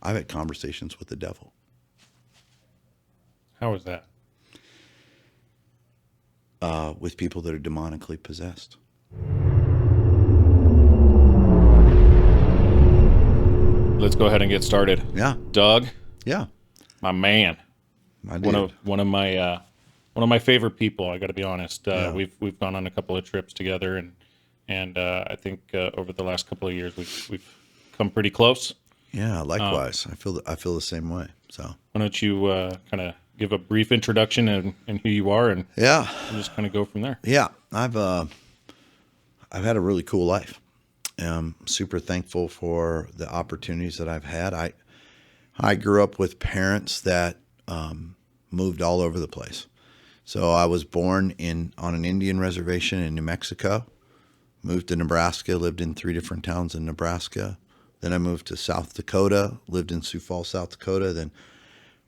I've had conversations with the devil. How was that? With people that are demonically possessed. Let's go ahead and get started. Yeah. Doug, Yeah. my man, My dude. one of my favorite people. I got to be honest. Yeah. We've gone on a couple of trips together, and I think over the last couple of years we've come pretty close. Yeah, likewise. I feel the same way. So Why don't you kind of give a brief introduction and who you are, and yeah, just kind of go from there. yeah. I've had a really cool life. I'm super thankful for the opportunities that I've had. I grew up with parents that moved all over the place. So I was born on an Indian reservation in New Mexico, moved to Nebraska, lived in 3 different towns in Nebraska. Then I moved to South Dakota, lived in Sioux Falls, South Dakota, then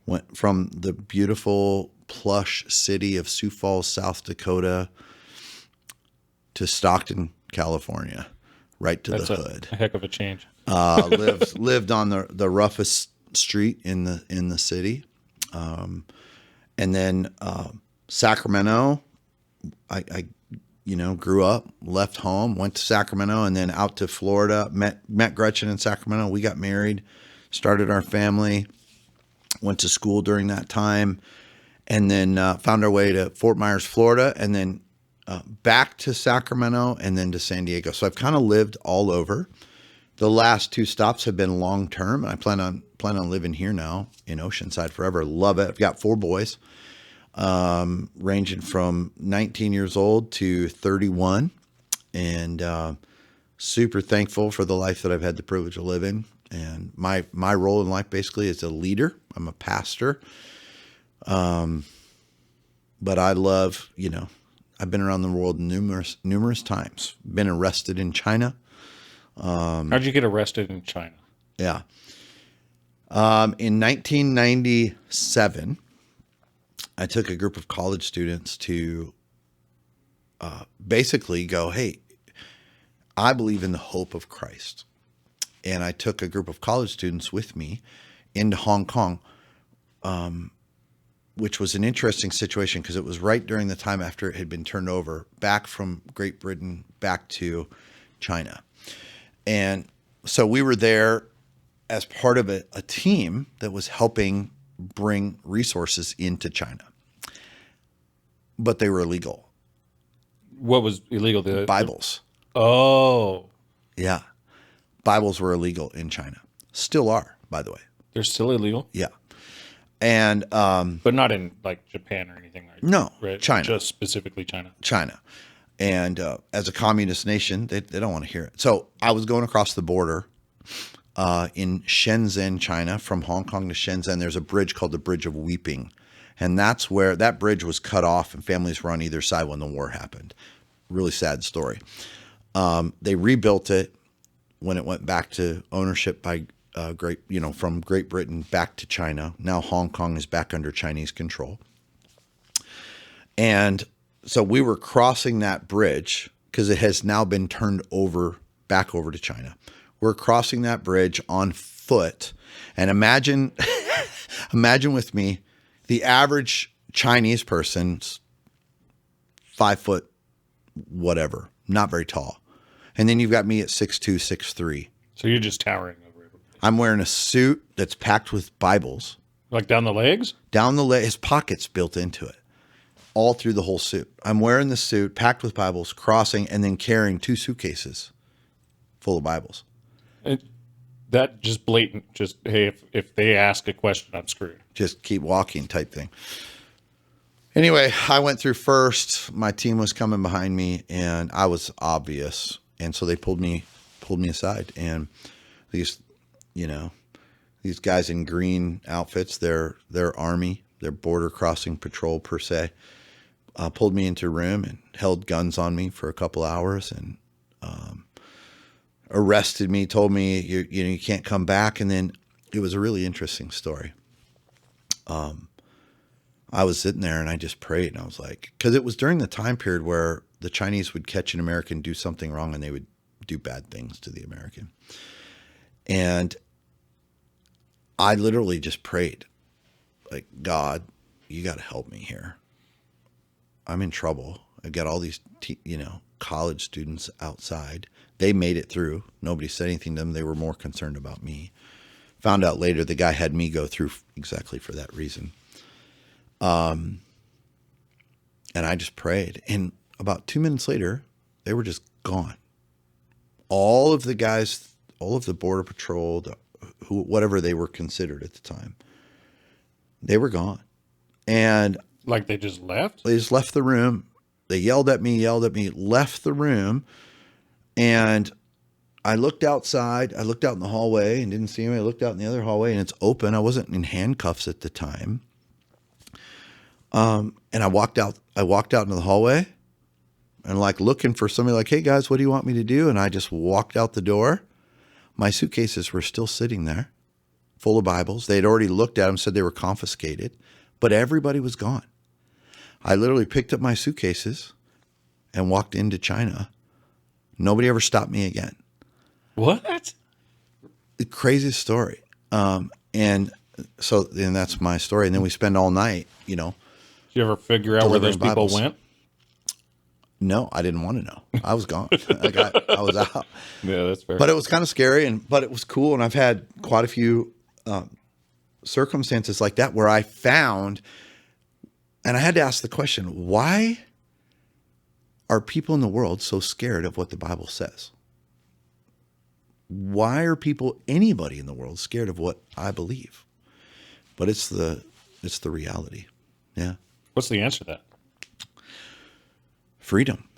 went from the beautiful, plush city of Sioux Falls, South Dakota to Stockton, California, right to That's the hood. a heck of a change. Lived on the roughest street in the city. And then Sacramento, I grew up, left home, went to Sacramento, and then out to Florida, met Gretchen in Sacramento. We got married, started our family, went to school during that time, and then found our way to Fort Myers, Florida, and then back to Sacramento, and then to San Diego. So I've kind of lived all over. The last 2 stops have been long term, and I plan on living here now in Oceanside forever. Love it. I've got 4 boys, ranging from 19 years old to 31, and super thankful for the life that I've had the privilege of living. And my role in life basically is a leader. I'm a pastor, but I love, I've been around the world numerous times. Been arrested in China. How'd you get arrested in China? Yeah. In 1997, I took a group of college students to basically go, hey, I believe in the hope of Christ. And I took a group of college students with me into Hong Kong, which was an interesting situation because it was right during the time after it had been turned over back from Great Britain back to China. And so we were there as part of a team that was helping bring resources into China. But they were illegal. What was illegal? The Bibles. Oh. Yeah. Bibles were illegal in China. Still are, by the way. They're still illegal? Yeah. And but not in like Japan or anything, right? No, right? China. Just specifically China. China. And as a communist nation, they don't want to hear it. So I was going across the border in Shenzhen, China, from Hong Kong to Shenzhen. There's a bridge called the Bridge of Weeping. And that's where that bridge was cut off and families were on either side when the war happened. Really sad story. They rebuilt it when it went back to ownership by from Great Britain back to China. Now Hong Kong is back under Chinese control. And so we were crossing that bridge because it has now been turned back over to China. We're crossing that bridge on foot. And imagine with me, the average Chinese person's 5 foot, whatever, not very tall. And then you've got me at 6'2", 6'3". So you're just towering over everybody. I'm wearing a suit that's packed with Bibles. Like down the legs? Down the leg, his pockets built into it. All through the whole suit. I'm wearing the suit, packed with Bibles, crossing, and then carrying 2 suitcases full of Bibles. That just blatant, hey, if they ask a question, I'm screwed. Just keep walking type thing. Anyway, I went through first. My team was coming behind me, and I was obvious. And so they pulled me aside. And these guys in green outfits, they're army, they're border crossing patrol per se. Pulled me into a room and held guns on me for a couple hours and arrested me, told me you can't come back. And then it was a really interesting story. I was sitting there and I just prayed and I was like, because it was during the time period where the Chinese would catch an American do something wrong and they would do bad things to the American. And I literally just prayed, like, God, you got to help me here. I'm in trouble. I've got all these, college students outside. They made it through. Nobody said anything to them. They were more concerned about me. Found out later the guy had me go through exactly for that reason. And I just prayed. And about 2 minutes later, they were just gone. All of the guys, all of the Border Patrol, whatever they were considered at the time, they were gone. And Like they just left? they just left the room. They yelled at me, left the room. And I looked outside. I looked out in the hallway and didn't see him. I looked out in the other hallway and it's open. I wasn't in handcuffs at the time. And I walked out into the hallway and like looking for somebody like, hey guys, what do you want me to do? And I just walked out the door. My suitcases were still sitting there full of Bibles. They had already looked at them, said they were confiscated, but everybody was gone. I literally picked up my suitcases and walked into China. Nobody ever stopped me again. What? The craziest story. And that's my story. And then we spend all night, Did you ever figure out where those delivering people Bibles. went? No, I didn't want to know. I was gone. I was out. Yeah, that's fair. But it was kind of scary, but it was cool. And I've had quite a few circumstances like that where I found, and I had to ask the question, why are people in the world so scared of what the Bible says? Why are anybody in the world scared of what I believe? But it's the reality. Yeah. What's the answer to that? Freedom.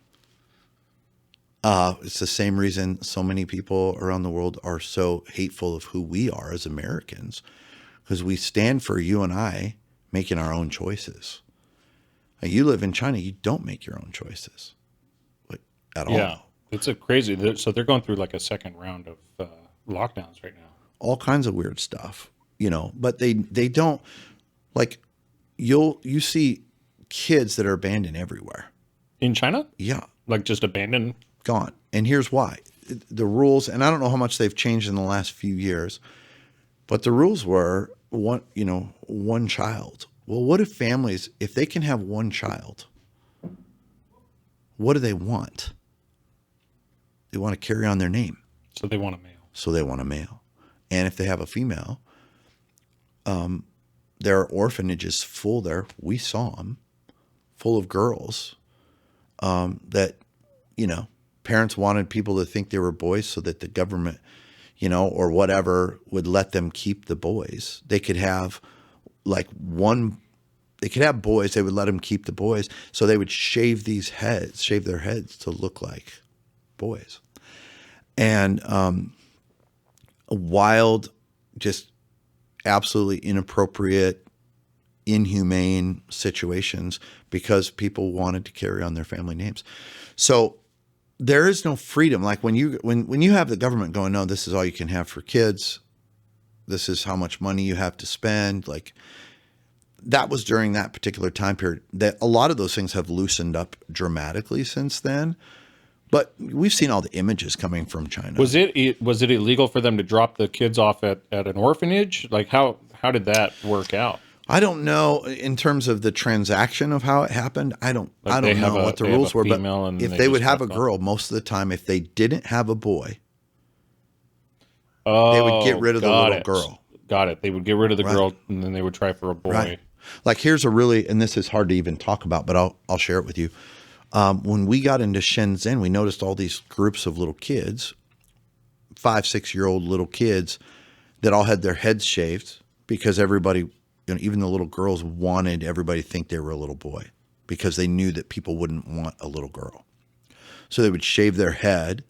It's the same reason so many people around the world are so hateful of who we are as Americans, because we stand for you and I making our own choices. Now, you live in China, you don't make your own choices, like, at all. Yeah, it's a crazy. So they're going through like a second round of lockdowns right now. All kinds of weird stuff, but they don't, like, you see kids that are abandoned everywhere. In China? Yeah. Like just abandoned? Gone. And here's why. The rules, and I don't know how much they've changed in the last few years, but the rules were one child. Well, what if families, if they can have one child, what do they want? They want to carry on their name. So they want a male. And if they have a female, there are orphanages full there. We saw them full of girls that, parents wanted people to think they were boys so that the government, or whatever would let them keep the boys. They could have they could have boys. They would let them keep the boys. So they would shave their heads to look like boys. And wild, just absolutely inappropriate, inhumane situations because people wanted to carry on their family names. So there is no freedom. Like when you have the government going, no, this is all you can have for kids. This is how much money you have to spend. Like that was during that particular time period. That a lot of those things have loosened up dramatically since then. But we've seen all the images coming from China. Was it illegal for them to drop the kids off at an orphanage? Like how did that work out? I don't know in terms of the transaction of how it happened. I don't know what the rules were, but if they would have a girl, most of the time, if they didn't have a boy, they would get rid of the little girl. Got it. They would get rid of the girl and then they would try for a boy. Right. Like here's and this is hard to even talk about, but I'll share it with you. When we got into Shenzhen, we noticed all these groups of little kids, 5-6-year-old little kids that all had their heads shaved because everybody, even the little girls wanted everybody to think they were a little boy because they knew that people wouldn't want a little girl. So they would shave their head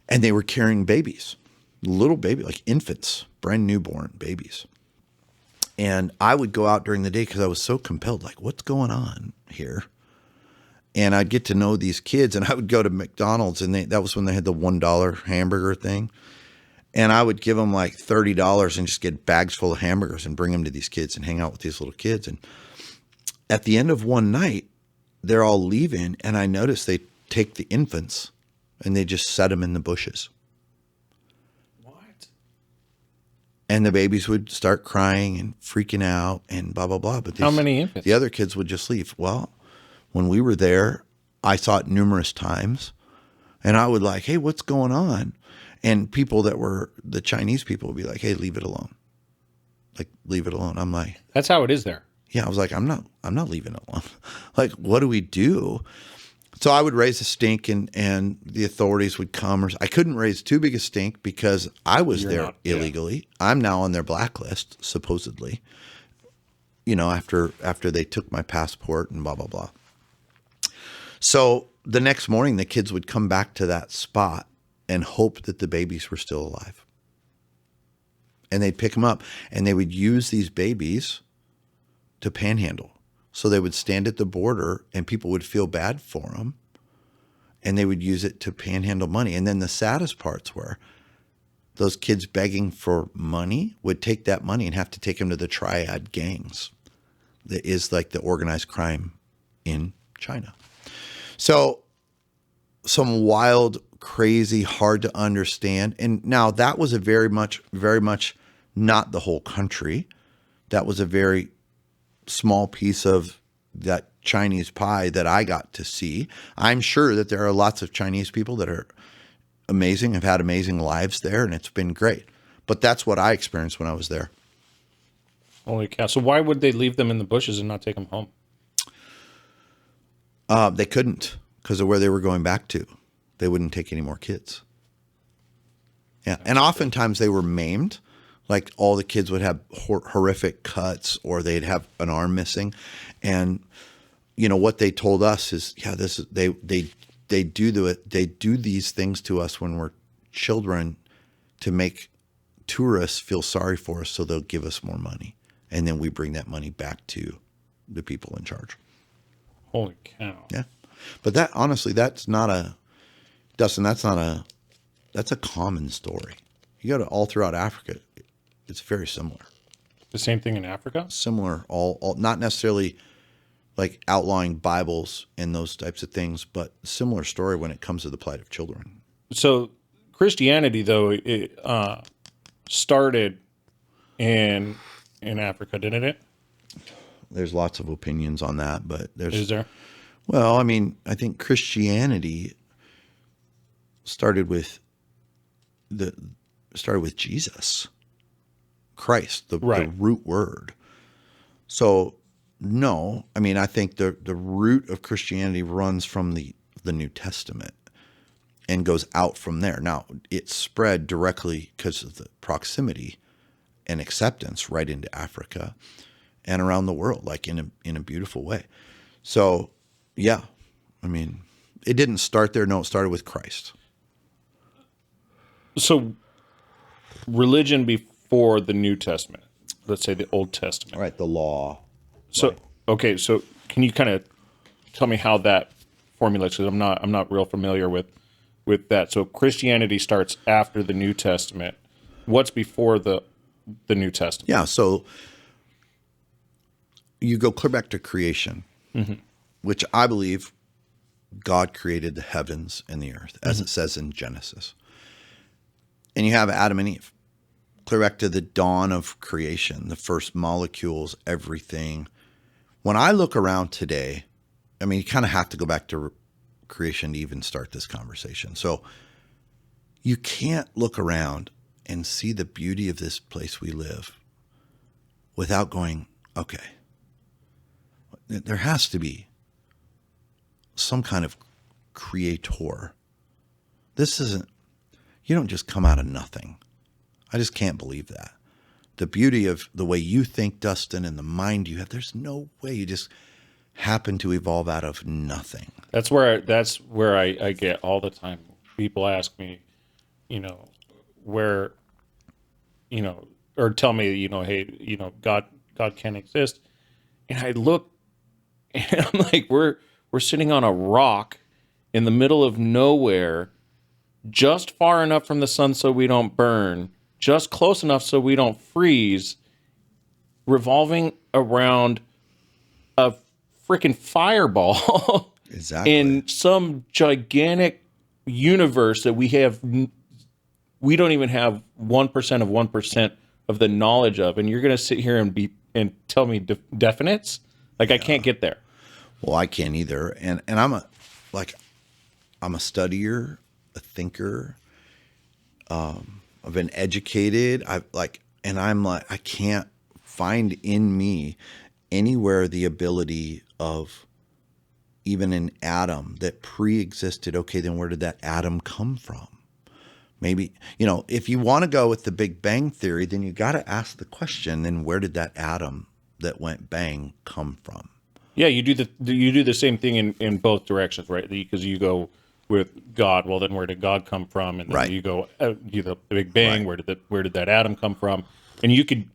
and they were carrying babies, little baby, like infants, brand newborn babies. And I would go out during the day because I was so compelled, like, what's going on here? And I'd get to know these kids, and I would go to McDonald's, and that was when they had the $1 hamburger thing. And I would give them like $30 and just get bags full of hamburgers and bring them to these kids and hang out with these little kids. And at the end of one night, they're all leaving, and I noticed they take the infants and they just set them in the bushes. What? and the babies would start crying and freaking out and blah, blah, blah. But How many infants? the other kids would just leave. Well, when we were there, I saw it numerous times, and I would like, hey, what's going on? And people that were the Chinese people would be like, hey, leave it alone. Like, leave it alone. I'm like, That's how it is there. yeah, I was like, I'm not leaving it alone. Like, what do we do? So I would raise a stink, and the authorities would come. Or I couldn't raise too big a stink because I was there illegally. I'm now on their blacklist, supposedly. You know, after they took my passport and blah, blah, blah. So the next morning, the kids would come back to that spot and hope that the babies were still alive. And they'd pick them up, and they would use these babies to panhandle. So they would stand at the border, and people would feel bad for them, and they would use it to panhandle money. And then the saddest parts were those kids begging for money would take that money and have to take them to the triad gangs. That is like the organized crime in China. So some wild, crazy, hard to understand. And now that was a very much not the whole country. That was a very small piece of that Chinese pie that I got to see. I'm sure that there are lots of Chinese people that are amazing, have had amazing lives there, and it's been great. But that's what I experienced when I was there. Holy cow. So why would they leave them in the bushes and not take them home? They couldn't because of where they were going back to. They wouldn't take any more kids. Yeah. And oftentimes they were maimed. Like all the kids would have horrific cuts, or they'd have an arm missing. And, you know, what they told us is, yeah, this is, they do these things to us when we're children to make tourists feel sorry for us, so they'll give us more money. And then we bring that money back to the people in charge. Holy cow. Yeah. But that, honestly, that's a common story. You go to all throughout Africa, it's very similar. The same thing in Africa? Similar, all not necessarily like outlawing Bibles and those types of things, but similar story when it comes to the plight of children. So Christianity, though, it started in Africa, didn't it? There's lots of opinions on that, but Is there? Well, I mean, I think Christianity started with Jesus Christ, the root word. So no, I mean, I think the root of Christianity runs from the New Testament and goes out from there. Now, it spread directly because of the proximity and acceptance right into Africa and around the world, like in a beautiful way. So, yeah, I mean, it didn't start there. No, it started with Christ. So, religion before the New Testament, let's say the Old Testament. Right, the law. So, okay, so can you kind of tell me how that formulates? Because I'm not real familiar with that. So, Christianity starts after the New Testament. What's before the New Testament? Yeah, so you go clear back to creation, which I believe God created the heavens and the earth, as it says in Genesis. And you have Adam and Eve. Clear back to the dawn of creation, the first molecules, everything. When I look around today, I mean, you kind of have to go back to creation to even start this conversation. So you can't look around and see the beauty of this place we live without going, okay, there has to be some kind of creator. This isn't, you don't just come out of nothing. I just can't believe that. The beauty of the way you think, Dustin, and the mind you have, there's no way you just happen to evolve out of nothing. That's where I get all the time. People ask me, where, or tell me, hey, God can't exist. And I look and I'm like, we're sitting on a rock in the middle of nowhere, just far enough from the sun so we don't burn, just close enough so we don't freeze, revolving around a freaking fireball. Exactly. In some gigantic universe that we don't even have 1% of 1% of the knowledge of, and you're going to sit here and tell me definites? Like, I can't get there. Well, I can't either. And I'm a studier, a thinker. I've been educated. I can't find in me anywhere the ability of even an atom that pre-existed. Okay, then where did that atom come from? Maybe, if you want to go with the Big Bang Theory, then you got to ask the question, then where did that atom that went bang come from? Yeah, you do the same thing in both directions, right? Because you go with God. Well, then where did God come from? And then Right. you go do the Big Bang. Right. Where did that atom come from? And you could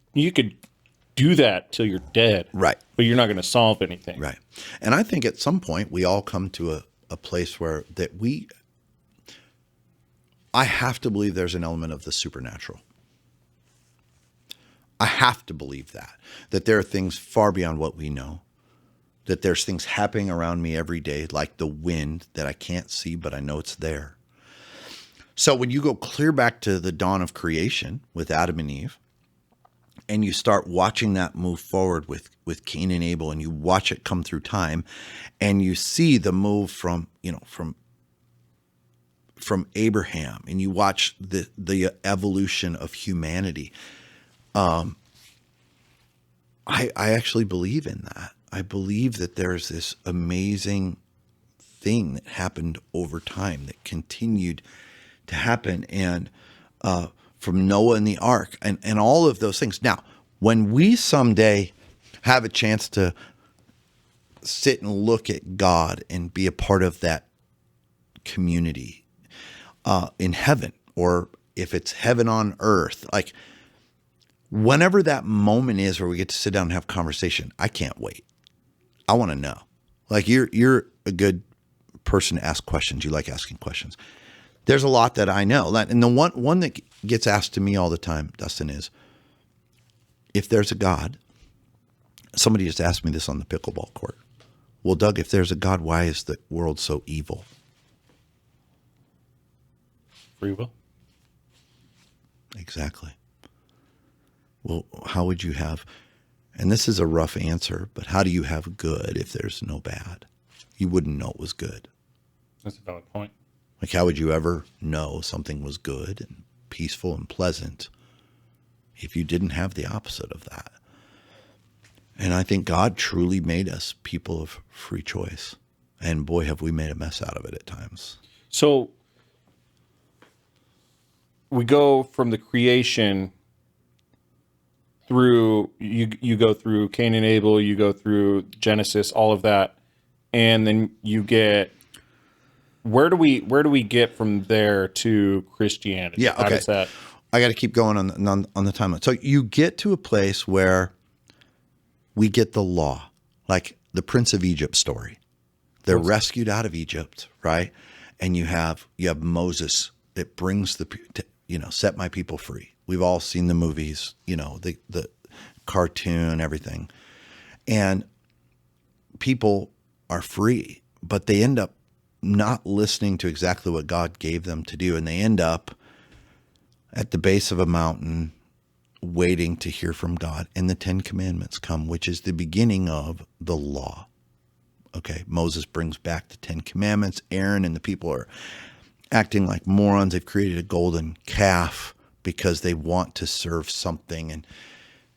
do that till you're dead, Right. but you're not going to solve anything. Right. And I think at some point we all come to a place where I have to believe there's an element of the supernatural. I have to believe that there are things far beyond what we know, that there's things happening around me every day, like the wind that I can't see, but I know it's there. So when you go clear back to the dawn of creation with Adam and Eve, and you start watching that move forward with Cain and Abel, and you watch it come through time, and you see the move from Abraham, and you watch the evolution of humanity. I actually believe in that. I believe that there's this amazing thing that happened over time that continued to happen, and from Noah and the ark and all of those things. Now, when we someday have a chance to sit and look at God and be a part of that community in heaven, or if it's heaven on earth, like whenever that moment is where we get to sit down and have conversation, I can't wait. I want to know. Like you're a good person to ask questions. You like asking questions. There's a lot that I know. And the one that gets asked to me all the time, Dustin, is if there's a God. Somebody just asked me this on the pickleball court. Well, Doug, if there's a God, why is the world so evil? Free will. Exactly. Well, how would you have, and this is a rough answer, but how do you have good if there's no bad? You wouldn't know it was good. That's a valid point. Like, how would you ever know something was good and peaceful and pleasant if you didn't have the opposite of that? And I think God truly made us people of free choice. And boy, have we made a mess out of it at times. So we go from the creation through, you go through Cain and Abel, you go through Genesis, all of that. And then you get, where do we get from there to Christianity? Yeah, okay. How does that? I got to keep going on the timeline. So you get to a place where we get the law, like the Prince of Egypt story. They're rescued out of Egypt, right? And you have Moses that brings set my people free. We've all seen the movies, the cartoon, everything. And people are free, but they end up not listening to exactly what God gave them to do. And they end up at the base of a mountain waiting to hear from God. And the 10 Commandments come, which is the beginning of the law. Okay, Moses brings back the 10 Commandments. Aaron and the people are acting like morons. They've created a golden calf because they want to serve something. And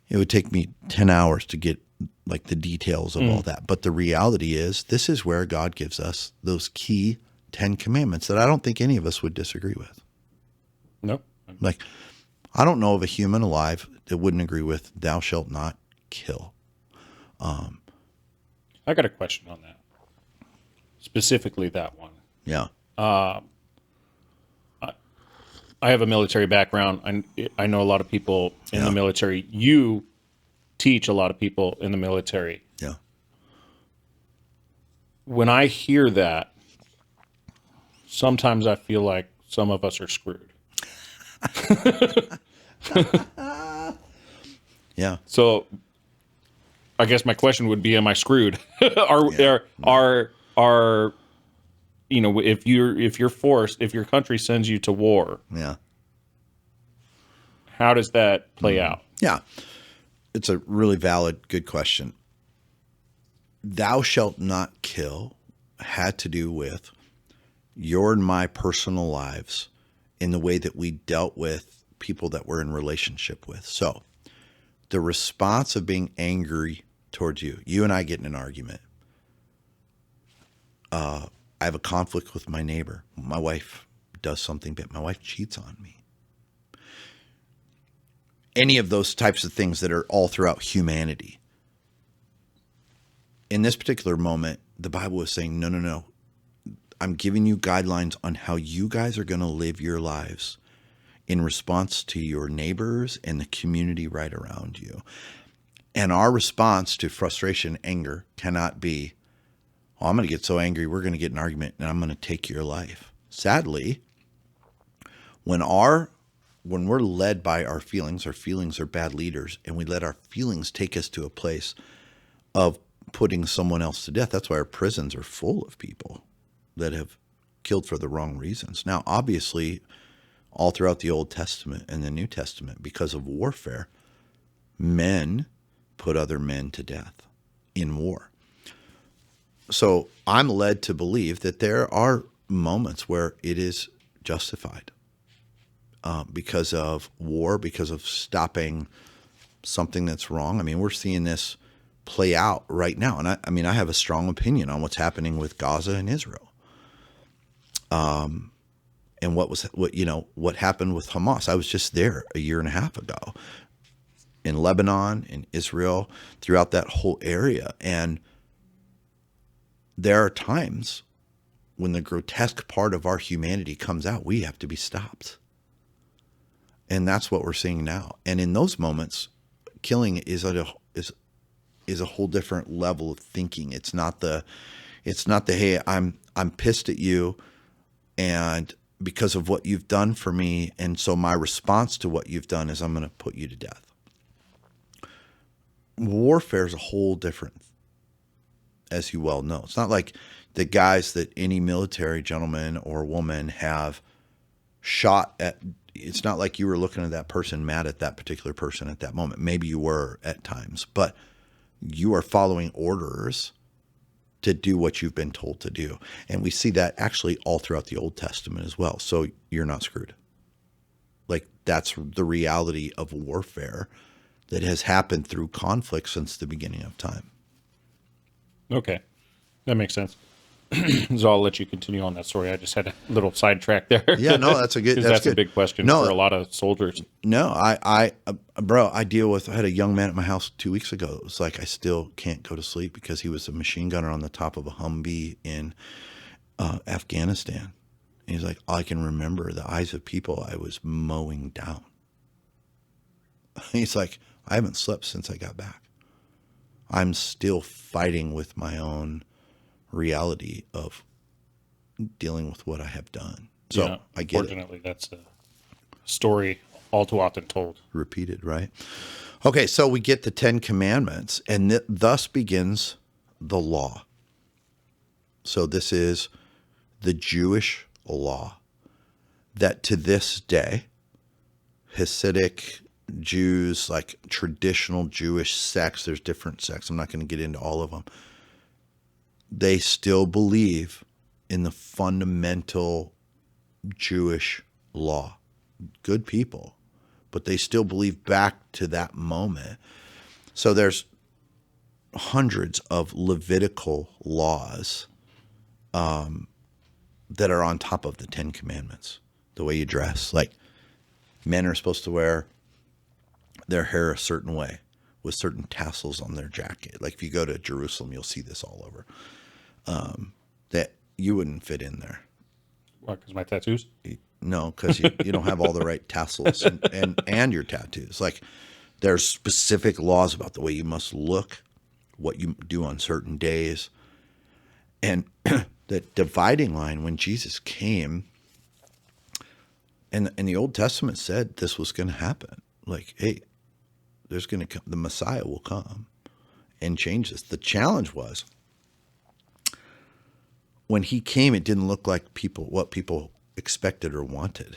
it would take me 10 hours to get like the details of all that. But the reality is, this is where God gives us those key 10 Commandments that I don't think any of us would disagree with. Nope. Like, I don't know of a human alive that wouldn't agree with thou shalt not kill. I got a question on that. Specifically that one. Yeah. I have a military background. I know a lot of people in the military. You teach a lot of people in the military. Yeah. When I hear that, sometimes I feel like some of us are screwed. Yeah. So I guess my question would be, am I screwed? If you're forced, if your country sends you to war, Yeah. how does that play out? Yeah, it's a really valid, good question. Thou shalt not kill had to do with your and my personal lives in the way that we dealt with people that we're in relationship with. So the response of being angry towards you and I get in an argument. I have a conflict with my neighbor. My wife does something bad. My wife cheats on me. Any of those types of things that are all throughout humanity. In this particular moment, the Bible is saying, no, no, no. I'm giving you guidelines on how you guys are going to live your lives in response to your neighbors and the community right around you. And our response to frustration, anger cannot be, oh, I'm going to get so angry, we're going to get an argument and I'm going to take your life. Sadly, when we're led by our feelings are bad leaders, and we let our feelings take us to a place of putting someone else to death. That's why our prisons are full of people that have killed for the wrong reasons. Now, obviously, all throughout the Old Testament and the New Testament, because of warfare, men put other men to death in war. So I'm led to believe that there are moments where it is justified because of war, because of stopping something that's wrong. I mean, we're seeing this play out right now. And I have a strong opinion on what's happening with Gaza and Israel. And what happened with Hamas. I was just there a year and a half ago in Lebanon, in Israel, throughout that whole area. And there are times when the grotesque part of our humanity comes out, we have to be stopped. And that's what we're seeing now. And in those moments, killing is a whole different level of thinking. It's not the hey, I'm pissed at you and because of what you've done for me, and so my response to what you've done is I'm going to put you to death. Warfare is a whole different, as you well know. It's not like the guys that any military gentleman or woman have shot at. It's not like you were looking at that person mad at that particular person at that moment. Maybe you were at times, but you are following orders to do what you've been told to do. And we see that actually all throughout the Old Testament as well. So you're not screwed. Like, that's the reality of warfare that has happened through conflict since the beginning of time. Okay. That makes sense. So I'll let you continue on that story. I just had a little sidetrack there. Yeah, no, that's a good. That's good. a big question for a lot of soldiers. No, I had a young man at my house 2 weeks ago. It was like I still can't go to sleep because he was a machine gunner on the top of a Humvee in Afghanistan. And he's like, I can remember the eyes of people I was mowing down. He's like, I haven't slept since I got back. I'm still fighting with my own reality of dealing with what I have done. So yeah, I get it. Fortunately, that's a story all too often told. Repeated, right? Okay, so we get the 10 Commandments, and thus begins the law. So this is the Jewish law that to this day, Hasidic Jews, like traditional Jewish sects, there's different sects. I'm not going to get into all of them. They still believe in the fundamental Jewish law. Good people, but they still believe back to that moment. So there's hundreds of Levitical laws that are on top of the 10 Commandments. The way you dress, like men are supposed to wear their hair a certain way with certain tassels on their jacket. Like if you go to Jerusalem, you'll see this all over. That you wouldn't fit in there. What, because my tattoos? No, because you don't have all the right tassels and your tattoos. Like there's specific laws about the way you must look, what you do on certain days. And the dividing line when Jesus came, and the Old Testament said this was going to happen. Like, hey, there's going to come, the Messiah will come and change this. The challenge was when he came, it didn't look like what people expected or wanted.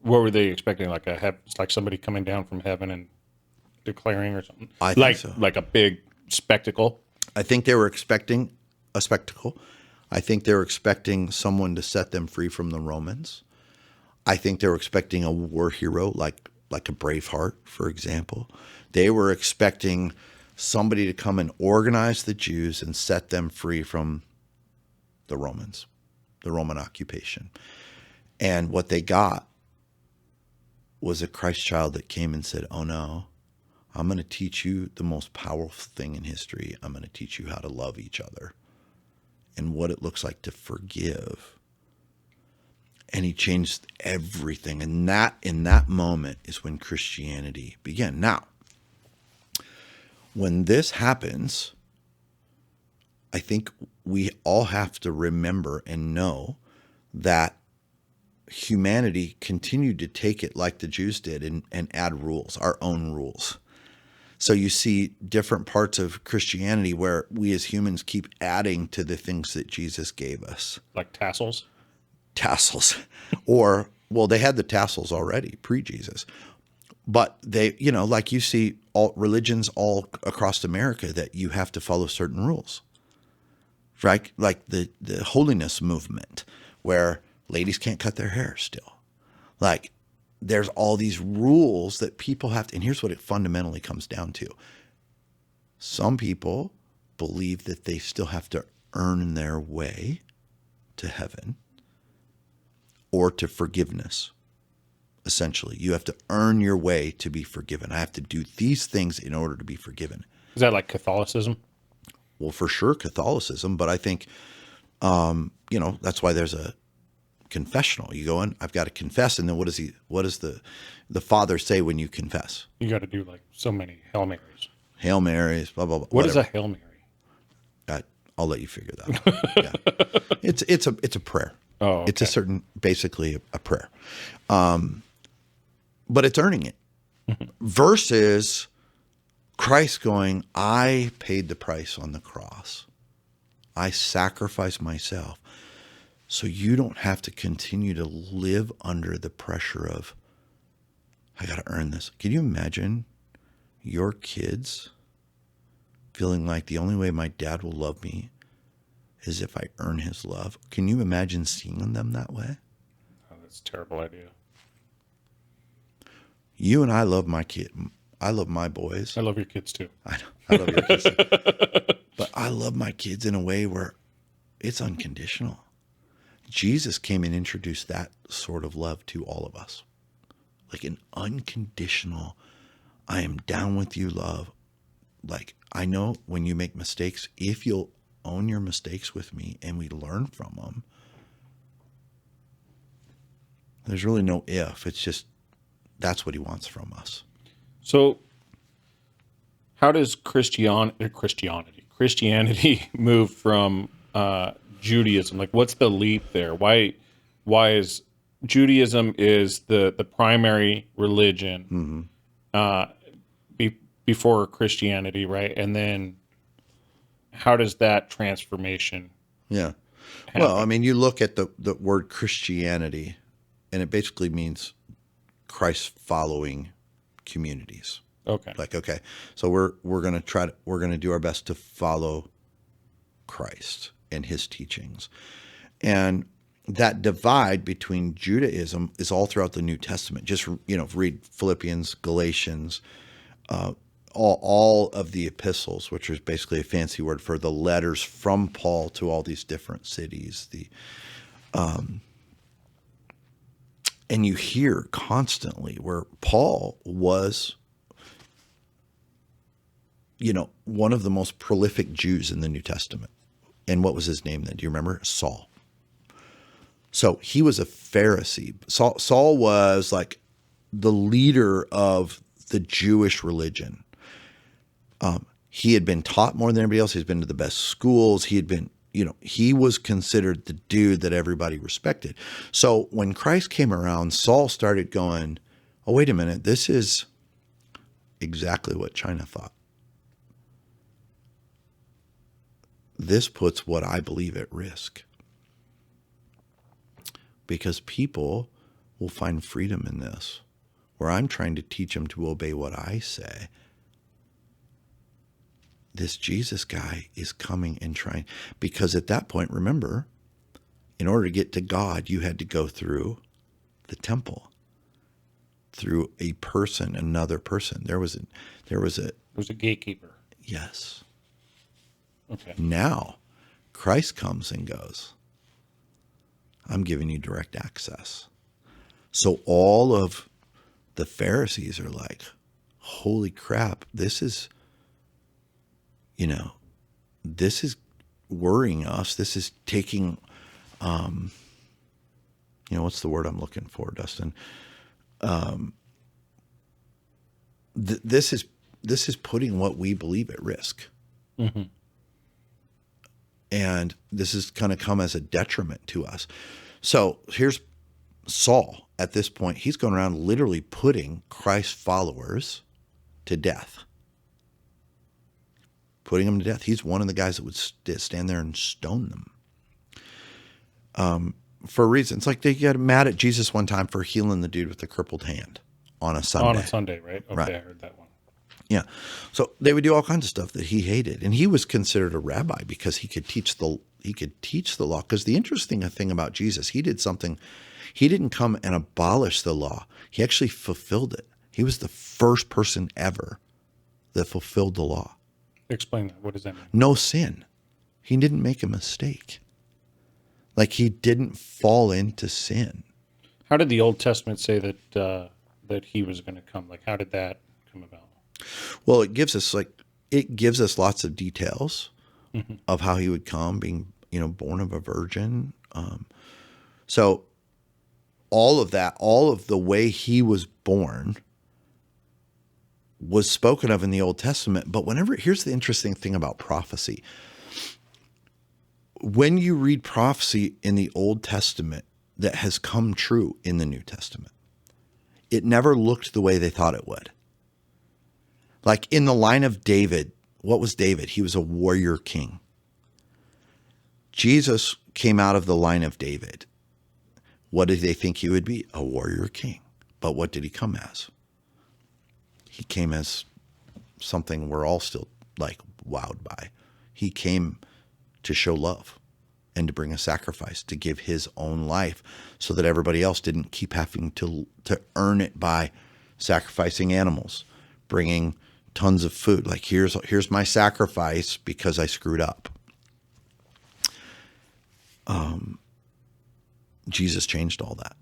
What were they expecting? Like like somebody coming down from heaven and declaring or something? I think so. Like a big spectacle? I think they were expecting a spectacle. I think they were expecting someone to set them free from the Romans. I think they were expecting a war hero like a Braveheart, for example. They were expecting somebody to come and organize the Jews and set them free from the Romans, the Roman occupation. And what they got was a Christ child that came and said, oh no, I'm going to teach you the most powerful thing in history. I'm going to teach you how to love each other and what it looks like to forgive. And he changed everything. And that in that moment is when Christianity began. Now, when this happens, I think we all have to remember and know that humanity continued to take it like the Jews did and add rules, our own rules. So you see different parts of Christianity where we as humans keep adding to the things that Jesus gave us. Like tassels? Tassels. Or, well, they had the tassels already pre-Jesus. But they, like you see all religions all across America that you have to follow certain rules, right? Like the holiness movement where ladies can't cut their hair still. Like there's all these rules that people have to, and here's what it fundamentally comes down to. Some people believe that they still have to earn their way to heaven or to forgiveness. Essentially, you have to earn your way to be forgiven. I have to do these things in order to be forgiven. Is that like Catholicism? Well, for sure, Catholicism, but I think, that's why there's a confessional. You go in, I've got to confess, and then what does the Father say when you confess? You got to do like so many Hail Marys. Hail Marys, blah blah blah. What is a Hail Mary? I'll let you figure that out. Yeah, it's a prayer. Oh, okay. It's basically a prayer. But it's earning it. Versus Christ going, I paid the price on the cross. I sacrificed myself. So you don't have to continue to live under the pressure of, I got to earn this. Can you imagine your kids feeling like the only way my dad will love me is if I earn his love? Can you imagine seeing them that way? Oh, that's a terrible idea. You and I love my kid. I love my boys. I love your kids too. I love your kids too. But I love my kids in a way where it's unconditional. Jesus came and introduced that sort of love to all of us. Like an unconditional, I am down with you love. Like, I know when you make mistakes, if you'll own your mistakes with me and we learn from them, there's really no if. It's just, that's what he wants from us. So how does Christianity move from Judaism? Like, what's the leap there? Why is Judaism is the primary religion before Christianity, right? And then how does that transformation Yeah. happen? Well, I mean, you look at the word Christianity, and it basically means Christ following communities. Okay. Like, okay, so we're going to do our best to follow Christ and his teachings. And that divide between Judaism is all throughout the New Testament. Just, read Philippians, Galatians, all of the epistles, which is basically a fancy word for the letters from Paul to all these different cities. And you hear constantly where Paul was, one of the most prolific Jews in the New Testament. And what was his name then? Do you remember? Saul. So he was a Pharisee. Saul was like the leader of the Jewish religion. He had been taught more than anybody else. He's been to the best schools. He had been, he was considered the dude that everybody respected. So when Christ came around, Saul started going, oh, wait a minute, this is exactly what China thought. This puts what I believe at risk. Because people will find freedom in this, where I'm trying to teach them to obey what I say. This Jesus guy is coming and trying, because at that point, remember, in order to get to God, you had to go through the temple, through a person, another person. There was a gatekeeper. Yes. Okay. Now, Christ comes and goes, I'm giving you direct access. So all of the Pharisees are like, holy crap, this is worrying us. This is taking, what's the word I'm looking for, Dustin? This is putting what we believe at risk. Mm-hmm. And this is going to come as a detriment to us. So here's Saul at this point. He's going around literally putting Christ's followers to death. Putting them to death. He's one of the guys that would stand there and stone them. For reasons. Like they got mad at Jesus one time for healing the dude with the crippled hand on a Sunday. On a Sunday, right? Okay, Right. I heard that one. Yeah. So they would do all kinds of stuff that he hated. And he was considered a rabbi because he could teach the law. Because the interesting thing about Jesus, he did something. He didn't come and abolish the law. He actually fulfilled it. He was the first person ever that fulfilled the law. Explain that. What does that mean? No sin. He didn't make a mistake. Like he didn't fall into sin. How did the Old Testament say that he was going to come? Like, how did that come about? Well, it gives us lots of details of how he would come, being, born of a virgin. So all of that, all of the way he was born was spoken of in the Old Testament. But here's the interesting thing about prophecy. When you read prophecy in the Old Testament that has come true in the New Testament, it never looked the way they thought it would. Like in the line of David, what was David? He was a warrior king. Jesus came out of the line of David. What did they think he would be? A warrior king. But what did he come as? He came as something we're all still like wowed by. He came to show love and to bring a sacrifice, to give his own life so that everybody else didn't keep having to earn it by sacrificing animals, bringing tons of food. Like here's my sacrifice because I screwed up. Jesus changed all that.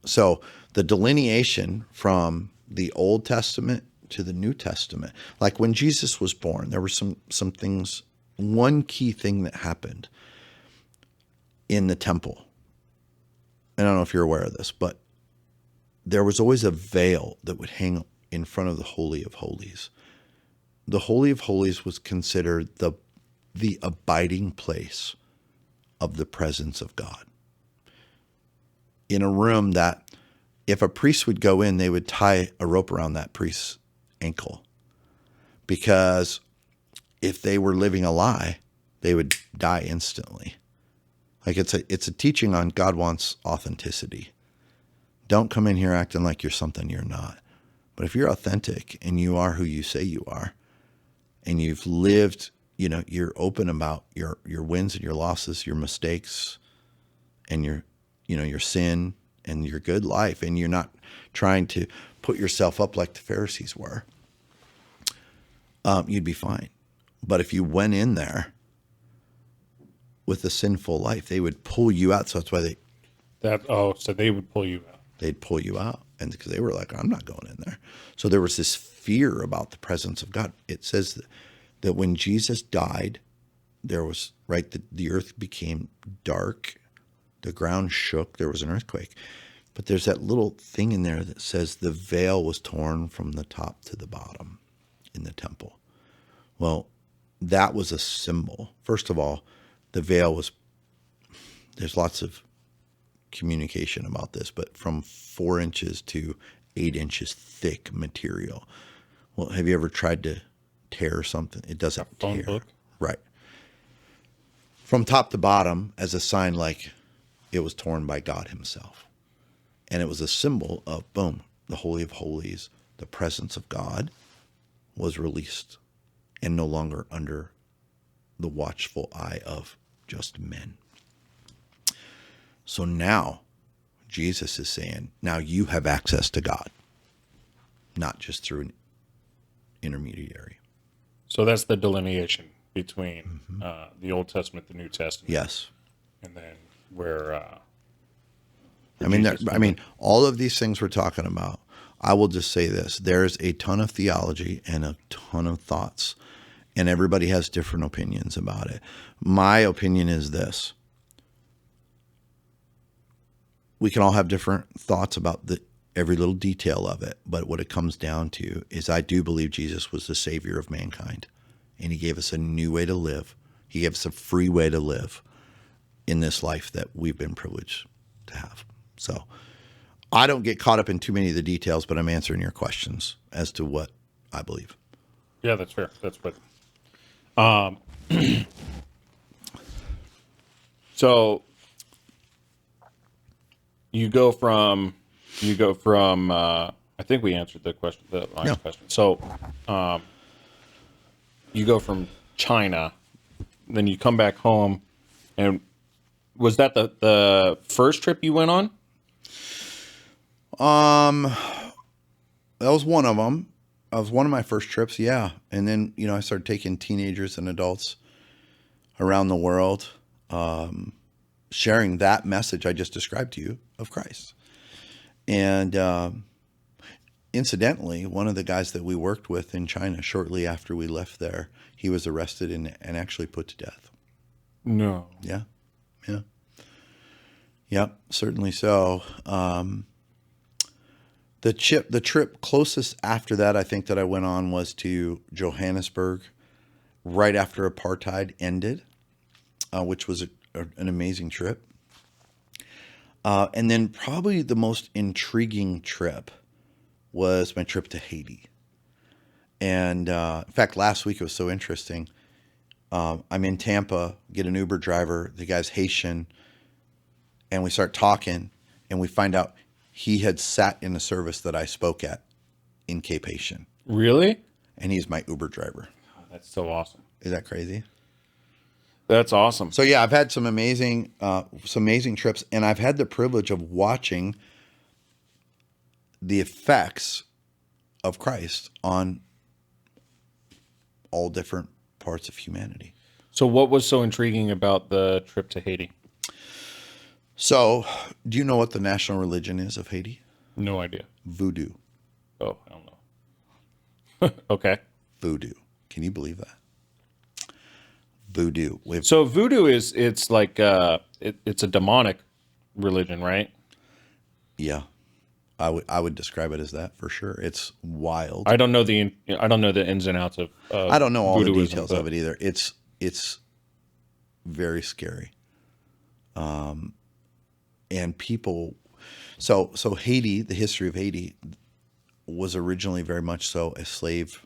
So the delineation from the Old Testament to the New Testament, like when Jesus was born, there were some things. One key thing that happened in the temple, and I don't know if you're aware of this, but there was always a veil that would hang in front of the Holy of Holies. The Holy of Holies was considered the abiding place of the presence of God. In a room that if a priest would go in, they would tie a rope around that priest's ankle. Because if they were living a lie, they would die instantly. Like it's a teaching on God wants authenticity. Don't come in here acting like you're something you're not. But if you're authentic and you are who you say you are, and you've lived, you're open about your wins and your losses, your mistakes, and your sin and your good life, and you're not trying to put yourself up like the Pharisees were, you'd be fine. But if you went in there with a sinful life, they would pull you out. So that's why so they would pull you out. They'd pull you out. And because they were like, I'm not going in there. So there was this fear about the presence of God. It says that when Jesus died, there was, the earth became dark. The ground shook. There was an earthquake. But there's that little thing in there that says the veil was torn from the top to the bottom in the temple. Well, that was a symbol. First of all, the veil there's lots of communication about this, but from 4 inches to 8 inches thick material. Well, have you ever tried to tear something? It doesn't phone tear. book? Right. From top to bottom as a sign like it was torn by God himself. And it was a symbol of, boom, the Holy of Holies, the presence of God was released and no longer under the watchful eye of just men. So now Jesus is saying, now you have access to God, not just through an intermediary. So that's the delineation between the Old Testament, the New Testament. Yes. And then where I mean, all of these things we're talking about, I will just say this. There's a ton of theology and a ton of thoughts, and everybody has different opinions about it. My opinion is this. We can all have different thoughts about every little detail of it, but what it comes down to is I do believe Jesus was the Savior of mankind, and he gave us a new way to live. He gave us a free way to live in this life that we've been privileged to have. So I don't get caught up in too many of the details, but I'm answering your questions as to what I believe. Yeah, that's fair. That's what. So you go from. I think we answered the question. The last question. So, you go from China, then you come back home, and was that the first trip you went on? That was one of them. That was one of my first trips, yeah. And then, I started taking teenagers and adults around the world, sharing that message I just described to you of Christ. And incidentally, one of the guys that we worked with in China shortly after we left there, he was arrested and actually put to death. No. Yeah. Yeah. Yep, certainly so. The trip closest after that, I think, that I went on was to Johannesburg right after apartheid ended, which was an amazing trip. And then probably the most intriguing trip was my trip to Haiti. And in fact, last week it was so interesting. I'm in Tampa, get an Uber driver, the guy's Haitian, and we start talking, and we find out he had sat in a service that I spoke at in Cape Haitian. Really? And he's my Uber driver. Oh, that's so awesome. Is that crazy? That's awesome. So yeah, I've had some amazing trips, and I've had the privilege of watching the effects of Christ on all different parts of humanity. So what was so intriguing about the trip to Haiti? So, do you know what the national religion is of Haiti? No idea. Voodoo. Oh, I don't know. Okay. Voodoo. Can you believe that? Voodoo. So voodoo it's like it's a demonic religion, right? Yeah. I would describe it as that for sure. It's wild. I don't know the ins and outs of I don't know all the voodooism, details of it either. It's very scary. And people, so Haiti, the history of Haiti was originally very much so a slave.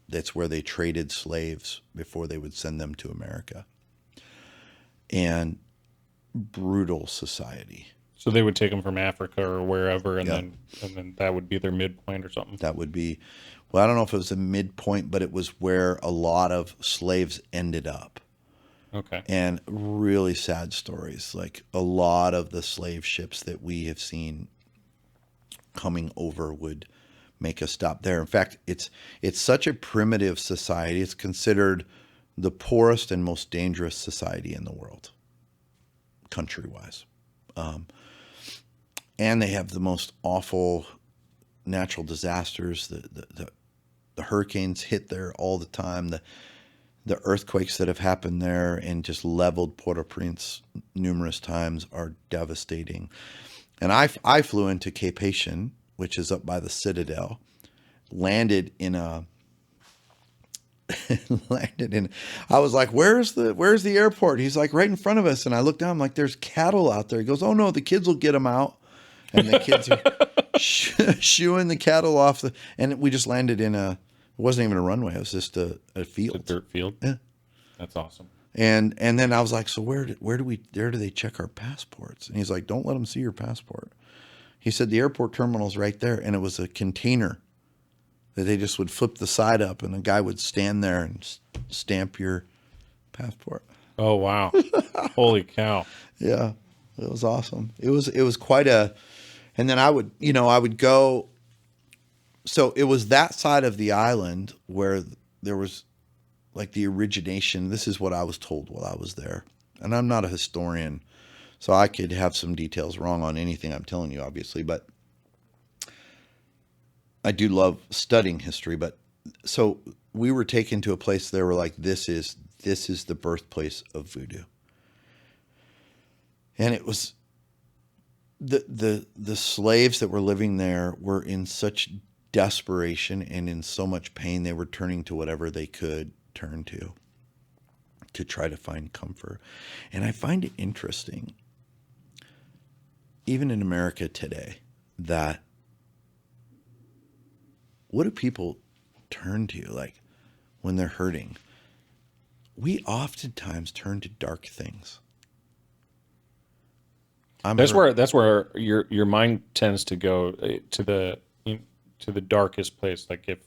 That's where they traded slaves before they would send them to America. And brutal society. So they would take them from Africa or wherever, and then that would be their midpoint or something. That would be, well, I don't know if it was a midpoint, but it was where a lot of slaves ended up. Okay. And really sad stories. Like a lot of the slave ships that we have seen coming over would make us stop there. In fact, it's such a primitive society. It's considered the poorest and most dangerous society in the world, country-wise. And they have the most awful natural disasters. The hurricanes hit there all the time. The earthquakes that have happened there and just leveled Port-au-Prince numerous times are devastating. And I flew into Cape Haitian, which is up by the Citadel, landed in I was like, where's the airport? He's like, right in front of us. And I looked down, I'm like, there's cattle out there. He goes, oh no, the kids will get them out. And the kids are shooing the cattle off and we just landed in it wasn't even a runway. It was just a field. It's a dirt field. Yeah. That's awesome. And then I was like, so where do they check our passports? And he's like, don't let them see your passport. He said the airport terminal's right there, and it was a container that they just would flip the side up, and a guy would stand there and stamp your passport. Oh, wow. Holy cow. Yeah, it was awesome. It was quite a, and then I would go. So it was that side of the island where there was like the origination. This is what I was told while I was there, and I'm not a historian, so I could have some details wrong on anything I'm telling you, obviously, but I do love studying history. But so we were taken to a place there where like this is the birthplace of voodoo. And it was the slaves that were living there were in such desperation and in so much pain, they were turning to whatever they could turn to try to find comfort. And I find it interesting, even in America today, that what do people turn to like when they're hurting? We oftentimes turn to dark things. That's where your mind tends to go to the darkest place. Like if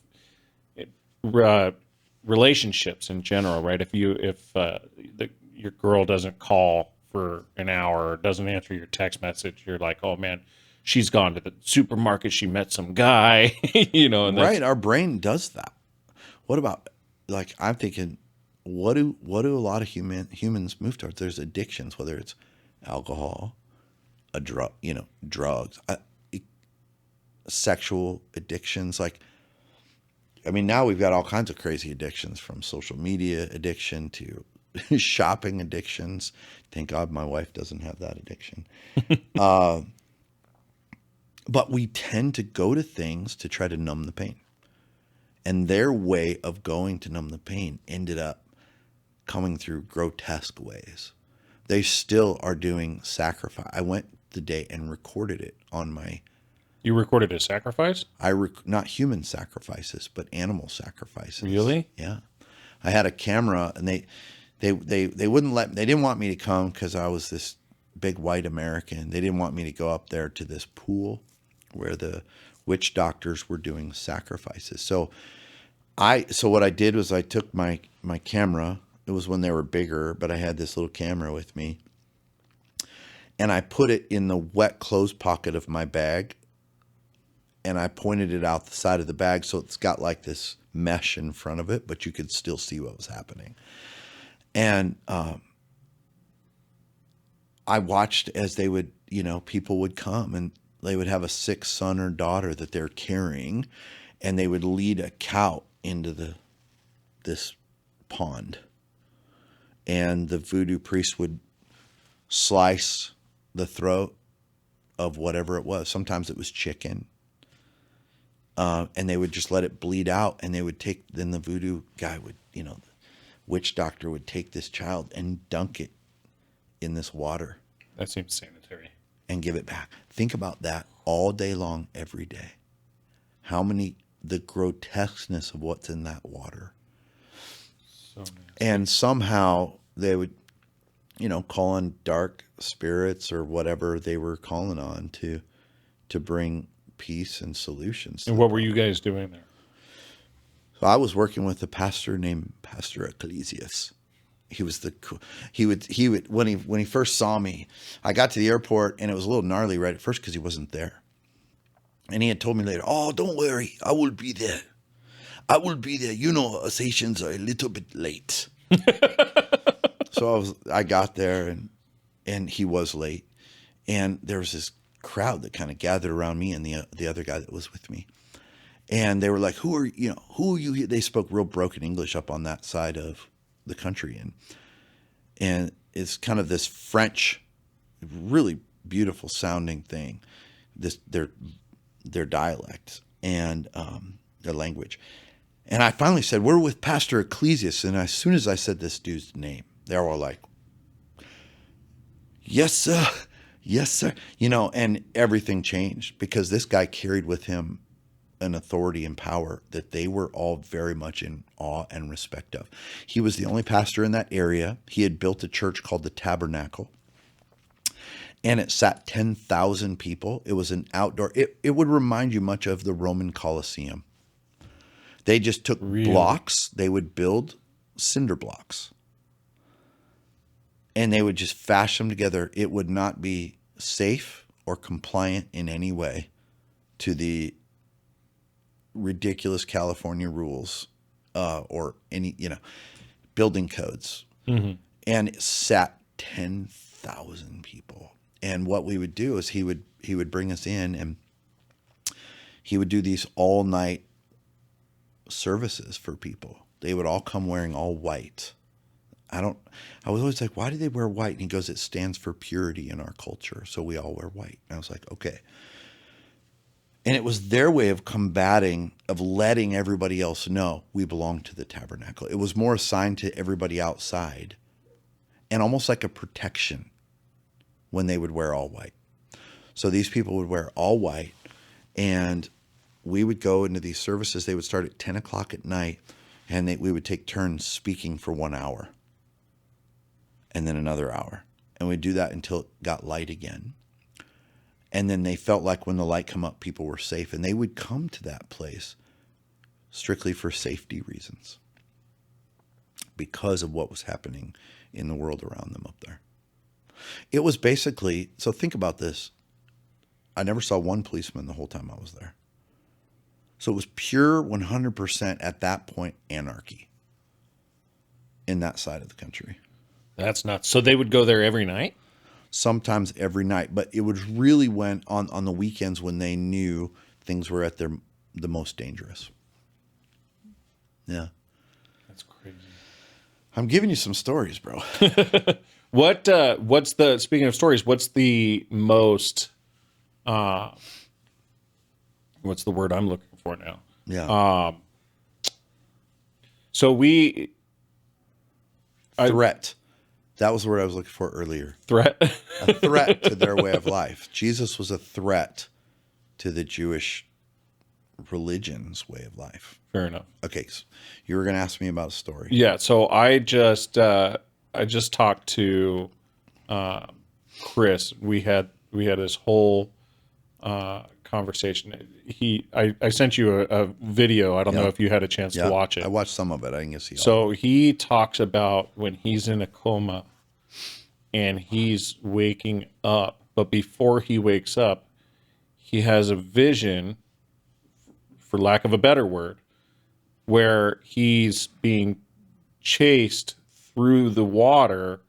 relationships in general, right? If your girl doesn't call for an hour or doesn't answer your text message, you're like, oh man, she's gone to the supermarket. She met some guy, and right. Our brain does that. What about, like, I'm thinking, what do a lot of humans move towards? There's addictions, whether it's alcohol, drugs, sexual addictions. Like, I mean, now we've got all kinds of crazy addictions, from social media addiction to shopping addictions. Thank God my wife doesn't have that addiction. But we tend to go to things to try to numb the pain. And their way of going to numb the pain ended up coming through grotesque ways. They still are doing sacrifice. I went the day and recorded it on my. You recorded a sacrifice? Not human sacrifices, but animal sacrifices. Really? Yeah. I had a camera, and they wouldn't let. They didn't want me to come because I was this big white American. They didn't want me to go up there to this pool where the witch doctors were doing sacrifices. So what I did was I took my camera. It was when they were bigger, but I had this little camera with me, and I put it in the wet clothes pocket of my bag, and I pointed it out the side of the bag, so it's got like this mesh in front of it, but you could still see what was happening. And I watched as they would, people would come and they would have a sick son or daughter that they're carrying, and they would lead a cow into this pond, and the voodoo priest would slice the throat of whatever it was. Sometimes it was chicken. And they would just let it bleed out, and they would then the voodoo guy would, the witch doctor would take this child and dunk it in this water. That seems sanitary. And give it back. Think about that all day long, every day. The grotesqueness of what's in that water. So nasty. And somehow they would, call on dark spirits or whatever they were calling on to bring peace and solutions. And what were you guys doing there? So I was working with a pastor named Pastor Ecclesias. He would when he first saw me, I got to the airport and it was a little gnarly right at first because he wasn't there. And he had told me later, "Oh, don't worry, I will be there. I will be there. Us Asians are a little bit late." So I got there and he was late, and there was this crowd that kind of gathered around me and the other guy that was with me, and they were like, who are you? They spoke real broken English up on that side of the country, and it's kind of this French, really beautiful sounding thing, their dialect and their language. And I finally said, "We're with Pastor Ecclesias." And as soon as I said this dude's name, they were all like, "Yes, sir. Yes, sir." And everything changed because this guy carried with him an authority and power that they were all very much in awe and respect of. He was the only pastor in that area. He had built a church called the Tabernacle. and it sat 10,000 people. It was an outdoor, it would remind you much of the Roman Colosseum. They just took blocks, they would build cinder blocks, and they would just fashion them together. It would not be safe or compliant in any way to the ridiculous California rules or any, building codes. Mm-hmm. And it sat 10,000 people. And what we would do is he would bring us in, and he would do these all night services for people. They would all come wearing all white. I was always like, why do they wear white? And he goes, it stands for purity in our culture, so we all wear white. And I was like, okay. And it was their way of combating, of letting everybody else know we belong to the tabernacle. It was more assigned to everybody outside, and almost like a protection when they would wear all white. So these people would wear all white, and we would go into these services. They would start at 10 o'clock at night, and we would take turns speaking for 1 hour and then another hour. And we'd do that until it got light again. And then they felt like when the light come up, people were safe, and they would come to that place strictly for safety reasons because of what was happening in the world around them up there. It was basically, so think about this. I never saw one policeman the whole time I was there. So it was pure 100% at that point anarchy in that side of the country. That's nuts. So they would go there every night? Sometimes every night, but it was really when on the weekends when they knew things were at the most dangerous. Yeah. That's crazy. I'm giving you some stories, bro. Speaking of stories, what's the most what's the word I'm looking for now? Yeah. Threat. That was the word I was looking for earlier. Threat? A threat to their way of life. Jesus was a threat to the Jewish religion's way of life. Fair enough. Okay, so you were going to ask me about a story. Yeah, so I just talked to Chris. We had this whole conversation. I sent you a video. I don't know if you had a chance to watch it. I watched some of it. I didn't get to see all. So he talks about when he's in a coma and he's waking up, but before he wakes up, he has a vision, for lack of a better word, where he's being chased through the water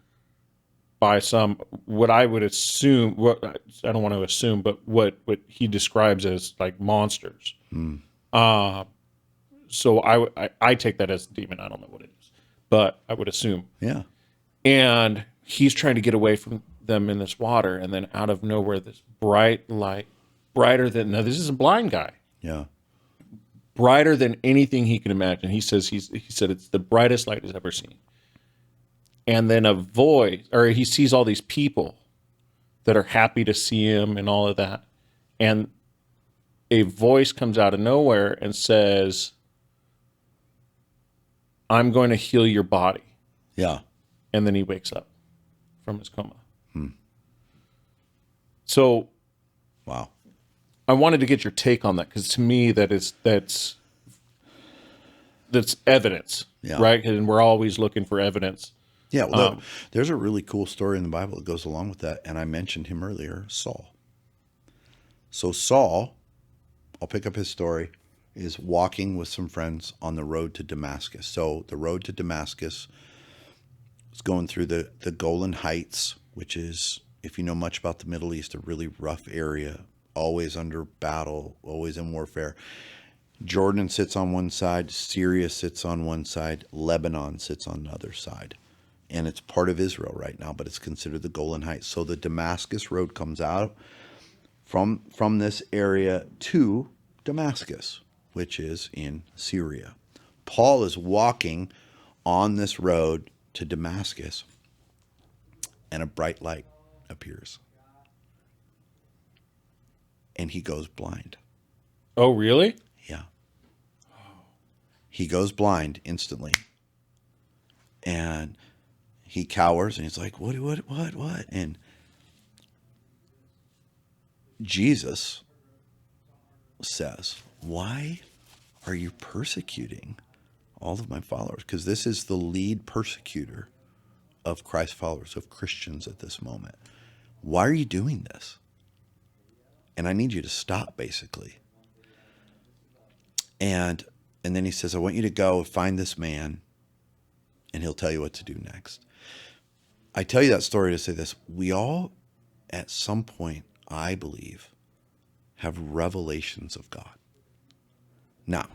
by some, what I would assume, I don't want to assume, but what he describes as like monsters. So I take that as a demon. I don't know what it is, but I would assume. Yeah. And he's trying to get away from them in this water, and then out of nowhere, this bright light, brighter than, now this is a blind guy. Yeah. Brighter than anything he can imagine. He said it's the brightest light he's ever seen. And then a voice, or he sees all these people that are happy to see him and all of that. And a voice comes out of nowhere and says, I'm going to heal your body. Yeah. And then he wakes up from his coma. So, wow. I wanted to get your take on that, because to me that's evidence, right? And we're always looking for evidence. Yeah, well, there's a really cool story in the Bible that goes along with that, and I mentioned him earlier, Saul. So Saul, I'll pick up his story, is walking with some friends on the road to Damascus. So the road to Damascus is going through the Golan Heights, which is, if you know much about the Middle East, a really rough area, always under battle, always in warfare. Jordan sits on one side, Syria sits on one side, Lebanon sits on the other side. And it's part of Israel right now, but it's considered the Golan Heights. So the Damascus road comes out from this area to Damascus, which is in Syria. Paul is walking on this road to Damascus, and a bright light appears. And he goes blind. Oh, really? Yeah. He goes blind instantly. And he cowers, and he's like, what? And Jesus says, why are you persecuting all of my followers? Because this is the lead persecutor of Christ followers, of Christians at this moment. Why are you doing this? And I need you to stop, basically. And then he says, I want you to go find this man, and he'll tell you what to do next. I tell you that story to say this. We all, at some point, I believe, have revelations of God. Now,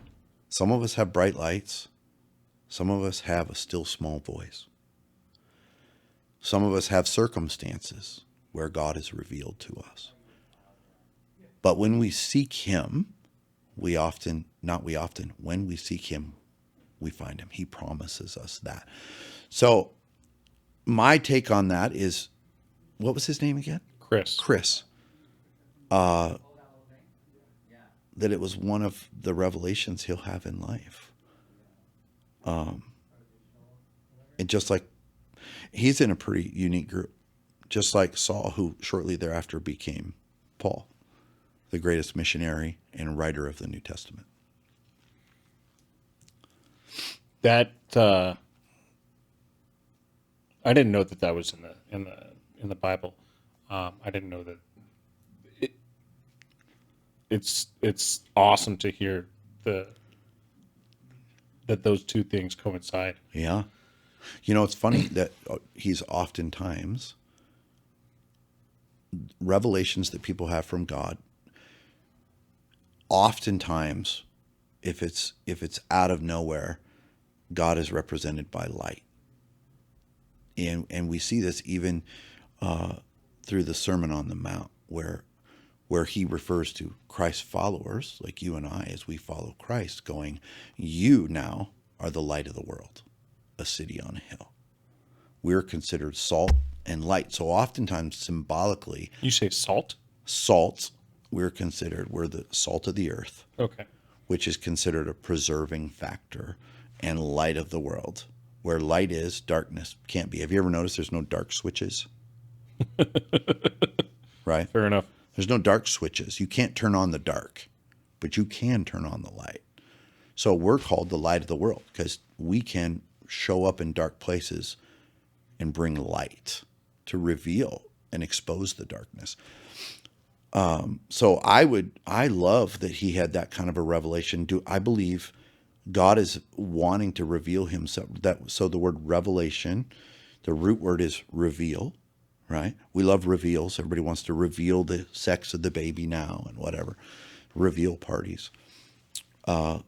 some of us have bright lights. Some of us have a still small voice. Some of us have circumstances where God is revealed to us. But when we seek him, when we seek him, we find him. He promises us that. So my take on that is, what was his name again? Chris. Chris. That it was one of the revelations he'll have in life. And just like, he's in a pretty unique group, just like Saul, who shortly thereafter became Paul, the greatest missionary and writer of the New Testament. That I didn't know that was in the Bible. I didn't know that. It's awesome to hear that those two things coincide. Yeah. It's funny that he's oftentimes revelations that people have from God. Oftentimes, if it's out of nowhere, God is represented by light. And we see this even through the Sermon on the Mount, where he refers to Christ's followers, like you and I, as we follow Christ, going, you now are the light of the world, a city on a hill. We're considered salt and light. So oftentimes, symbolically, You say salt? salt, we're the salt of the earth, Okay. which is considered a preserving factor, and light of the world. Where light is, darkness can't be. Have you ever noticed there's no dark switches? Right? Fair enough. There's no dark switches. You can't turn on the dark, but you can turn on the light. So we're called the light of the world because we can show up in dark places and bring light to reveal and expose the darkness. So I love that he had that kind of a revelation. I believe God is wanting to reveal himself. So the word revelation, the root word is reveal, right? We love reveals. Everybody wants to reveal the sex of the baby now and whatever. Reveal parties. A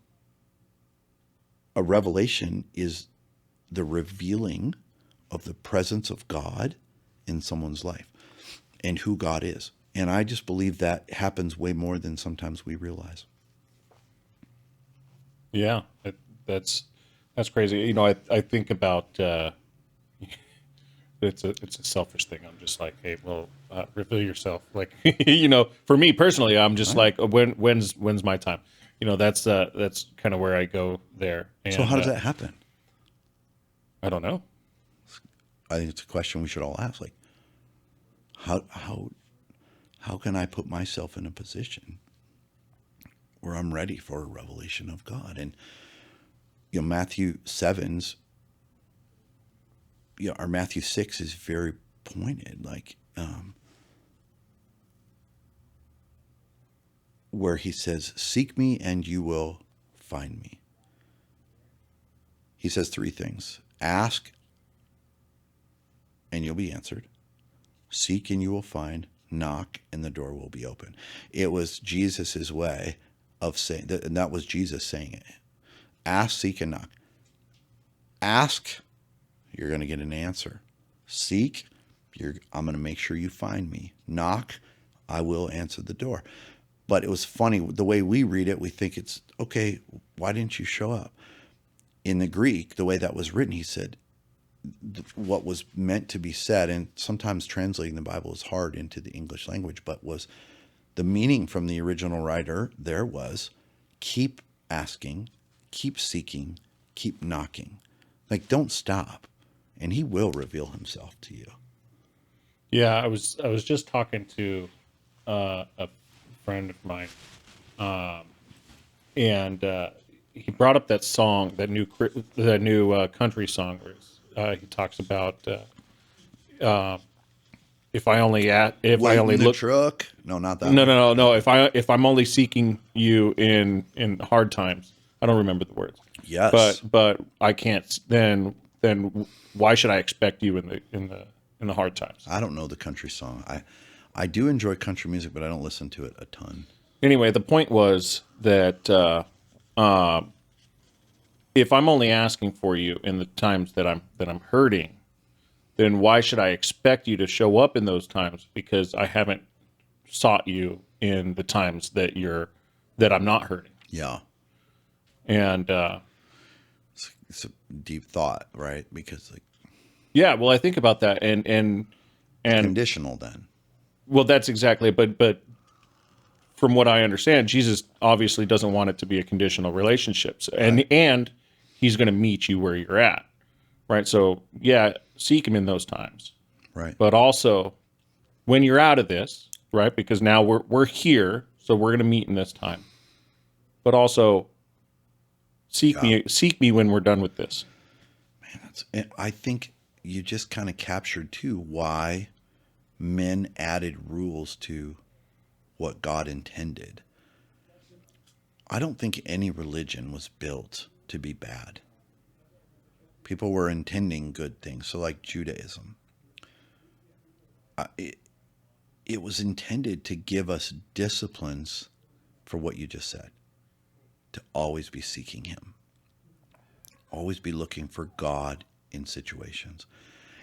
revelation is the revealing of the presence of God in someone's life and who God is. And I just believe that happens way more than sometimes we realize. Yeah, that's crazy. I think about it's a selfish thing. I'm just like, hey, well, reveal yourself. Like, for me personally, I'm just like, when's my time? That's kind of where I go there. And, So how does that happen? I don't know. I think it's a question we should all ask. Like, how can I put myself in a position where I'm ready for a revelation of God? And Matthew 7's, our Matthew 6 is very pointed, like where he says, "Seek me and you will find me." He says three things: ask and you'll be answered, seek and you will find, knock and the door will be open. It was Jesus's way of saying that, and that was Jesus saying it. Ask, seek, and knock. Ask, you're going to get an answer. Seek, I'm going to make sure you find me. Knock, I will answer the door. But it was funny, the way we read it, we think it's, okay, why didn't you show up? In the Greek, the way that was written, he said, what was meant to be said, and sometimes translating the Bible is hard into the English language, but was the meaning from the original writer there was, keep asking, keep seeking, keep knocking. Like, don't stop, and he will reveal himself to you. Yeah, I was just talking to a friend of mine, and he brought up that song, that new country song. Where he talks about if I only Wait in the look. truck. No, not that No, one. no, no, no. If I'm only seeking you in hard times, I don't remember the words. Yes. But I can't. Then why should I expect you in the hard times? I don't know the country song. I do enjoy country music, but I don't listen to it a ton. Anyway, the point was that if I'm only asking for you in the times that I'm hurting, then why should I expect you to show up in those times? Because I haven't sought you in the times that I'm not hurting. Yeah. And It's a deep thought, right? Because like yeah, well, I think about that, and conditional then. well, that's exactly. But from what I understand, Jesus obviously doesn't want it to be a conditional relationship, and he's going to meet you where you're at, right? So yeah, seek him in those times, Right. but also when you're out of this, right? Because now we're here, so we're going to meet in this time, but also seek me when we're done with this. I think you just kind of captured too why men added rules to what God intended. I don't think any religion was built to be bad. People were intending good things. So like Judaism, it was intended to give us disciplines for what you just said, to always be seeking him, always be looking for God in situations.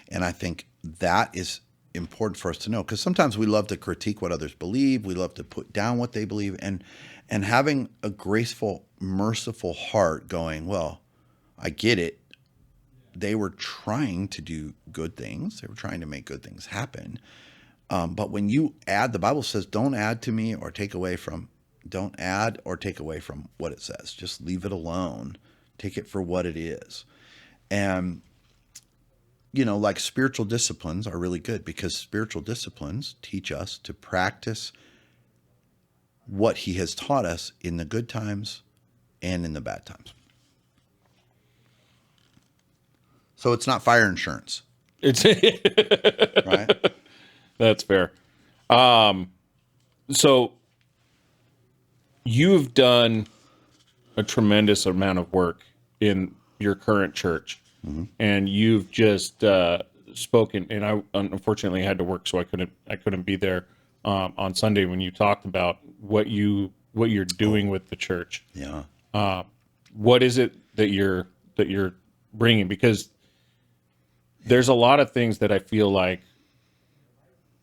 And I think that is important for us to know, because sometimes we love to critique what others believe. We love to put down what they believe, and having a graceful, merciful heart going, well, I get it. They were trying to do good things. They were trying to make good things happen. But when you add, the Bible says, don't add to me or take away from, don't add or take away from what it says. Just leave it alone. Take it for what it is. And like spiritual disciplines are really good, because spiritual disciplines teach us to practice what he has taught us in the good times and in the bad times. So it's not fire insurance. It's Right? That's fair. So you've done a tremendous amount of work in your current church, and you've just spoken. And I unfortunately had to work, so I couldn't be there on Sunday when you talked about what you're doing with the church. Yeah. What is it that you're bringing? Because there's a lot of things that I feel like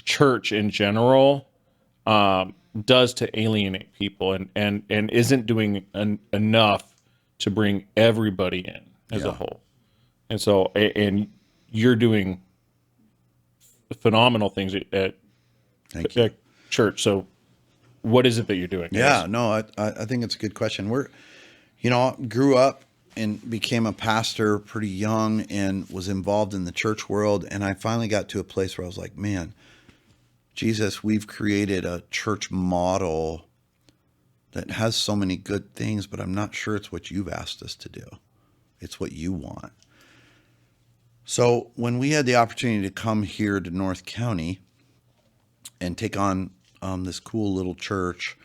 church in general does to alienate people, and isn't doing enough to bring everybody in as a whole. And so, and you're doing phenomenal things at church. So what is it that you're doing? Yeah, no, I think it's a good question. Grew up and became a pastor pretty young and was involved in the church world. And I finally got to a place where I was like, man, Jesus, we've created a church model that has so many good things, but I'm not sure it's what you've asked us to do. It's what you want. So when we had the opportunity to come here to North County and take on this cool little church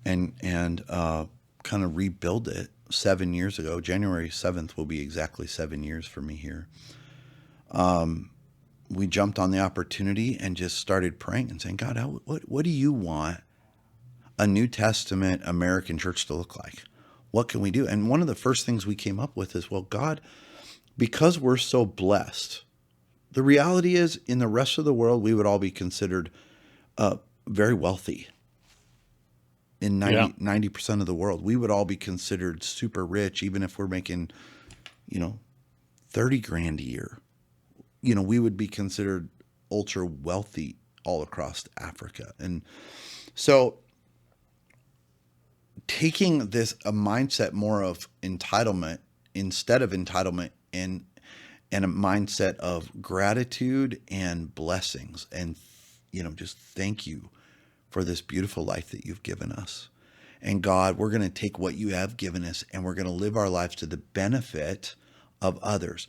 and kind of rebuild it 7 years ago, January 7th will be exactly 7 years for me here. We jumped on the opportunity and just started praying and saying, God, what do you want a New Testament American church to look like? What can we do? And one of the first things we came up with is, well, God, because we're so blessed, the reality is in the rest of the world, we would all be considered very wealthy. In 90% of the world, we would all be considered super rich, even if we're making, 30 grand a year. We would be considered ultra wealthy all across Africa. And so taking a mindset more of entitlement instead of entitlement, and a mindset of gratitude and blessings, and just thank you for this beautiful life that you've given us. And God, we're going to take what you have given us and we're going to live our lives to the benefit of others.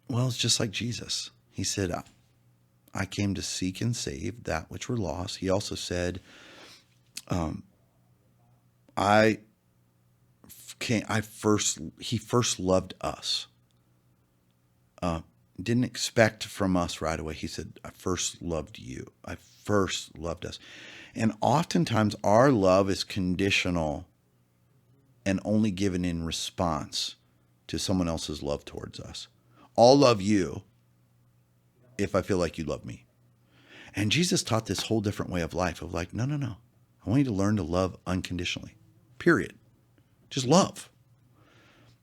Well, it's just like Jesus. He said, I came to seek and save that which were lost. He also said, he first loved us. Didn't expect from us right away. He said, I first loved you. I first loved us. And oftentimes our love is conditional and only given in response to someone else's love towards us. I'll love you if I feel like you love me. And Jesus taught this whole different way of life of like, no. I want you to learn to love unconditionally, period. Just love.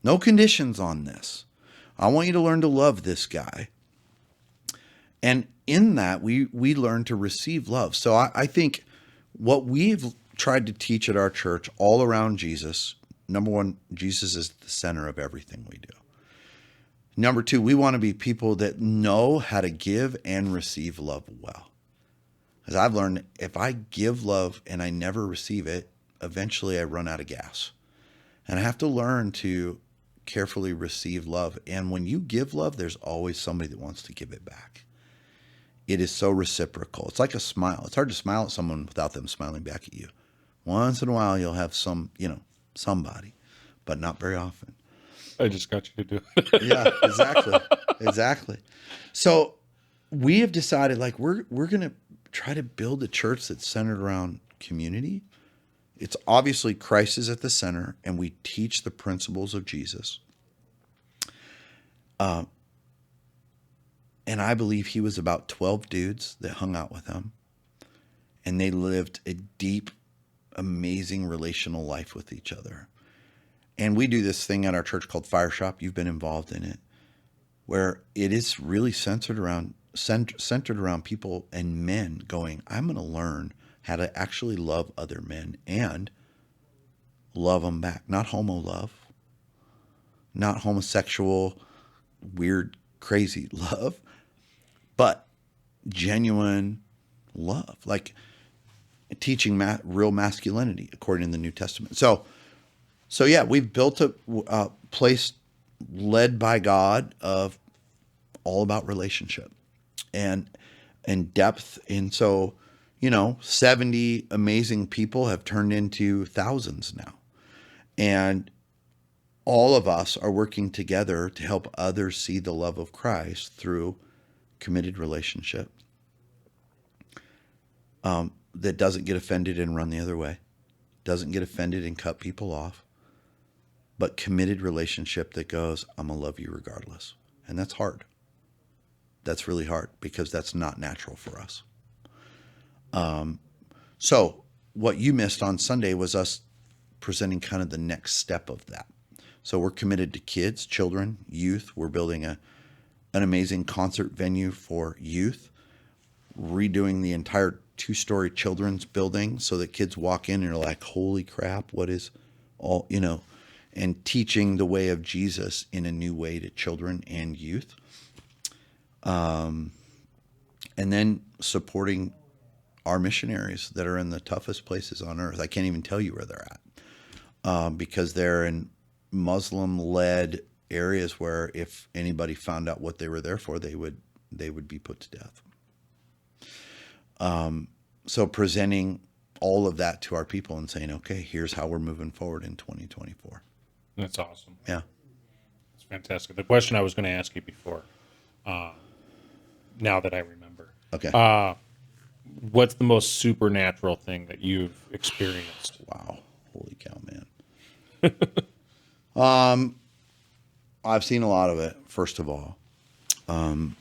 No conditions on this. I want you to learn to love this guy. And in that, we learn to receive love. So I think what we've tried to teach at our church all around Jesus, number one, Jesus is the center of everything we do. Number two, we want to be people that know how to give and receive love well. As I've learned, if I give love and I never receive it, eventually I run out of gas. And I have to learn to carefully receive love. And when you give love, there's always somebody that wants to give it back. It is so reciprocal. It's like a smile. It's hard to smile at someone without them smiling back at you. Once in a while, you'll have somebody, but not very often. I just got you to do it. Yeah, exactly. So we have decided like we're going to try to build a church that's centered around community. It's obviously Christ is at the center, and we teach the principles of Jesus. And I believe he was about 12 dudes that hung out with him, and they lived a deep, amazing relational life with each other. And we do this thing at our church called Fire Shop. You've been involved in it, where it is really centered around people and men going, I'm going to learn how to actually love other men and love them back. Not homo love, not homosexual, weird, crazy love, but genuine love, like teaching real masculinity according to the New Testament. So yeah, we've built a place led by God of all about relationship and depth. And so, 70 amazing people have turned into thousands now. And all of us are working together to help others see the love of Christ through committed relationship that doesn't get offended and run the other way, doesn't get offended and cut people off, but committed relationship that goes, I'm going to love you regardless. And that's hard. That's really hard because that's not natural for us. So what you missed on Sunday was us presenting kind of the next step of that. So we're committed to kids, children, youth. We're building an amazing concert venue for youth, redoing the entire 2-story children's building so that kids walk in and are like, holy crap, what is all, and teaching the way of Jesus in a new way to children and youth. And then supporting our missionaries that are in the toughest places on earth. I can't even tell you where they're at because they're in Muslim-led areas where if anybody found out what they were there for, they would be put to death. So presenting all of that to our people and saying, okay, here's how we're moving forward in 2024. That's awesome. Yeah. It's fantastic. The question I was going to ask you before, now that I remember. Okay. What's the most supernatural thing that you've experienced? Wow. Holy cow, man. I've seen a lot of it, first of all. I've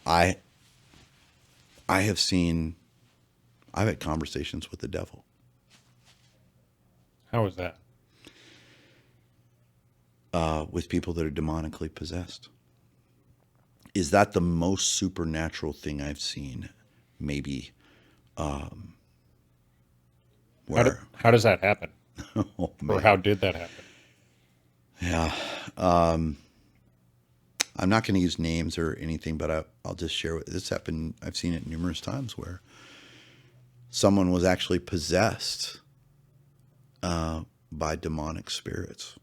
had conversations with the devil. How is that? With people that are demonically possessed. Is that the most supernatural thing I've seen? Maybe. How does that happen? Oh, man. Or how did that happen? Yeah. I'm not going to use names or anything, but I'll just share this happened. I've seen it numerous times where someone was actually possessed by demonic spirits.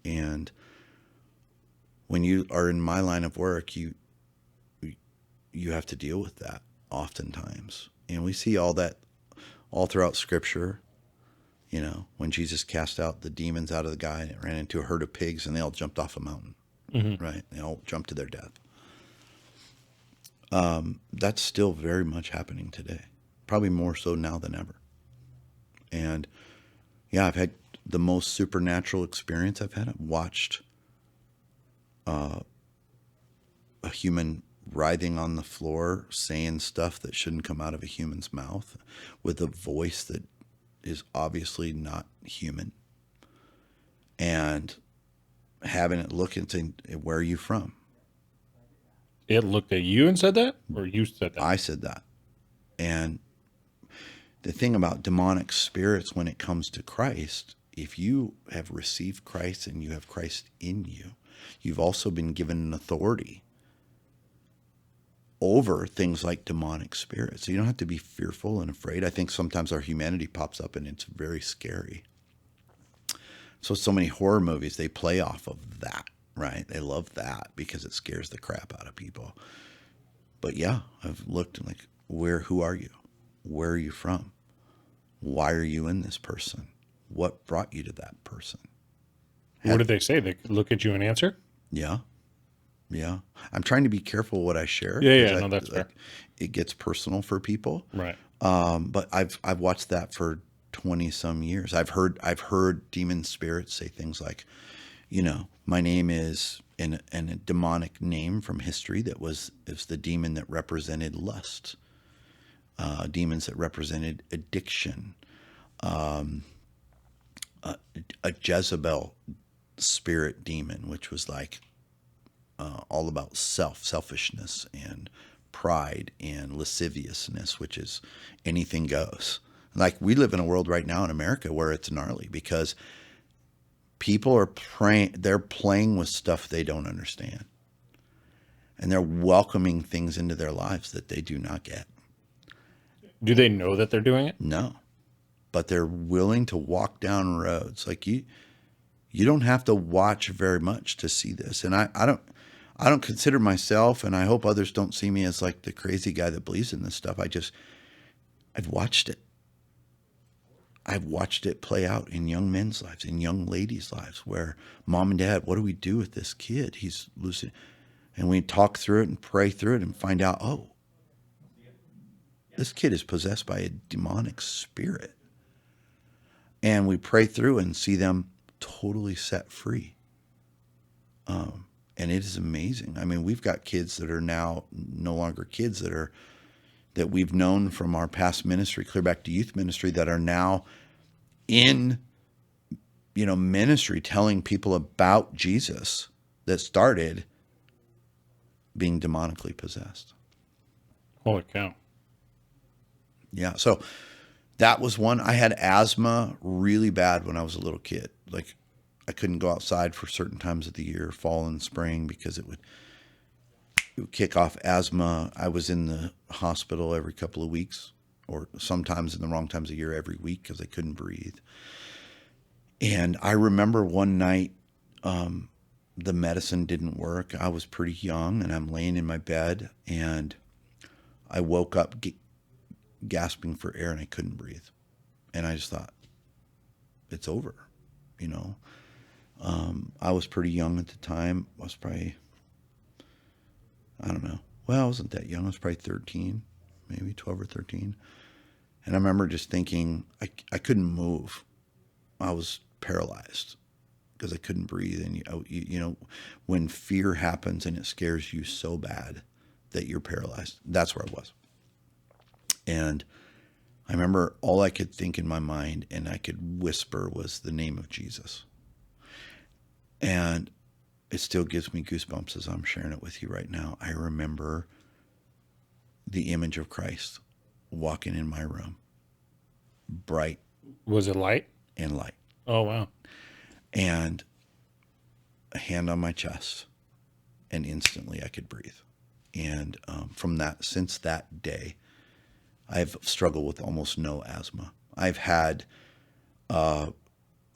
And when you are in my line of work, you have to deal with that oftentimes. And we see all that all throughout Scripture. You know, when Jesus cast out the demons out of the guy and it ran into a herd of pigs and they all jumped off a mountain, right? They all jumped to their death. That's still very much happening today, probably more so now than ever. And yeah, I've had the most supernatural experience I've had. I've watched a human writhing on the floor, saying stuff that shouldn't come out of a human's mouth with a voice that is obviously not human, and having it look and say, where are you from? It looked at you and said that, or you said that? I said that. And the thing about demonic spirits when it comes to Christ, if you have received Christ and you have Christ in you, you've also been given an authority over things like demonic spirits. So you don't have to be fearful and afraid. I think sometimes our humanity pops up and it's very scary. So many horror movies, they play off of that, right? They love that because it scares the crap out of people. But yeah, I've looked and like, who are you? Where are you from? Why are you in this person? What brought you to that person? What did they say? They could look at you and answer? Yeah. Yeah. I'm trying to be careful what I share. Yeah, no, that's fair. It gets personal for people. Right. But I've watched that for 20 some years. I've heard demon spirits say things like, you know, my name is in a demonic name from history that was the demon that represented lust, demons that represented addiction, a Jezebel spirit demon, which was like all about selfishness and pride and lasciviousness, which is anything goes. Like we live in a world right now in America where it's gnarly because people are they're playing with stuff they don't understand. And they're welcoming things into their lives that they do not get. Do they know that they're doing it? No. But they're willing to walk down roads. Like you don't have to watch very much to see this. And I don't consider myself, and I hope others don't see me as like the crazy guy that believes in this stuff. I've watched it. I've watched it play out in young men's lives, in young ladies' lives, where mom and dad, what do we do with this kid? He's losing. And we talk through it and pray through it and find out, oh, this kid is possessed by a demonic spirit. And we pray through and see them totally set free. And it is amazing. I mean, we've got kids that are now no longer kids that we've known from our past ministry, Clear Back to Youth Ministry, that are now in, ministry telling people about Jesus that started being demonically possessed. Holy cow. Yeah. So that was one. I had asthma really bad when I was a little kid. Like I couldn't go outside for certain times of the year, fall and spring, because it would kick off asthma. I was in the hospital every couple of weeks, or sometimes in the wrong times of year every week because I couldn't breathe. And I remember one night, the medicine didn't work. I was pretty young and I'm laying in my bed and I woke up gasping for air and I couldn't breathe. And I just thought, it's over, I was pretty young at the time. I was probably, I don't know. Well, I wasn't that young. I was probably 13, maybe 12 or 13. And I remember just thinking I couldn't move. I was paralyzed because I couldn't breathe. And, when fear happens and it scares you so bad that you're paralyzed, that's where I was. And I remember all I could think in my mind and I could whisper was the name of Jesus. And it still gives me goosebumps as I'm sharing it with you right now. I remember the image of Christ walking in my room, bright. Was it light? And light. Oh, wow. And a hand on my chest, and instantly I could breathe. And since that day, I've struggled with almost no asthma. I've had a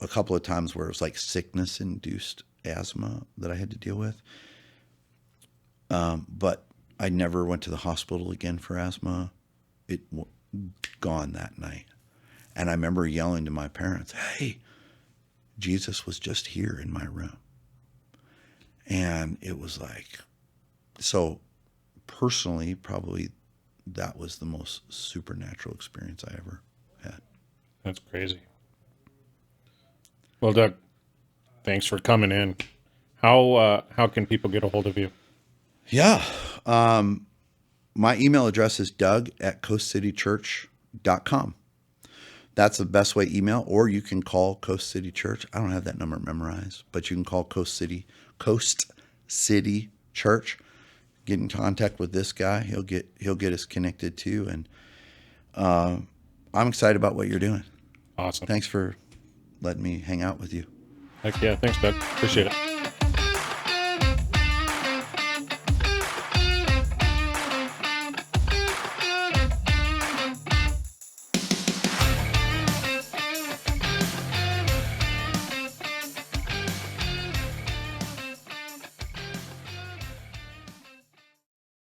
couple of times where it was like sickness induced asthma that I had to deal with. But I never went to the hospital again for asthma. Gone that night. And I remember yelling to my parents, "Hey, Jesus was just here in my room." And it was like, so personally, probably that was the most supernatural experience I ever had. That's crazy. Well, Doug, thanks for coming in. How can people get a hold of you? Yeah. My email address is doug@coastcitychurch.com. That's the best way email, or you can call Coast City Church. I don't have that number memorized, but you can call Coast City Church. Get in contact with this guy. He'll get us connected too. And I'm excited about what you're doing. Awesome. Thanks for letting me hang out with you. Heck yeah. Thanks, Doug. Appreciate it.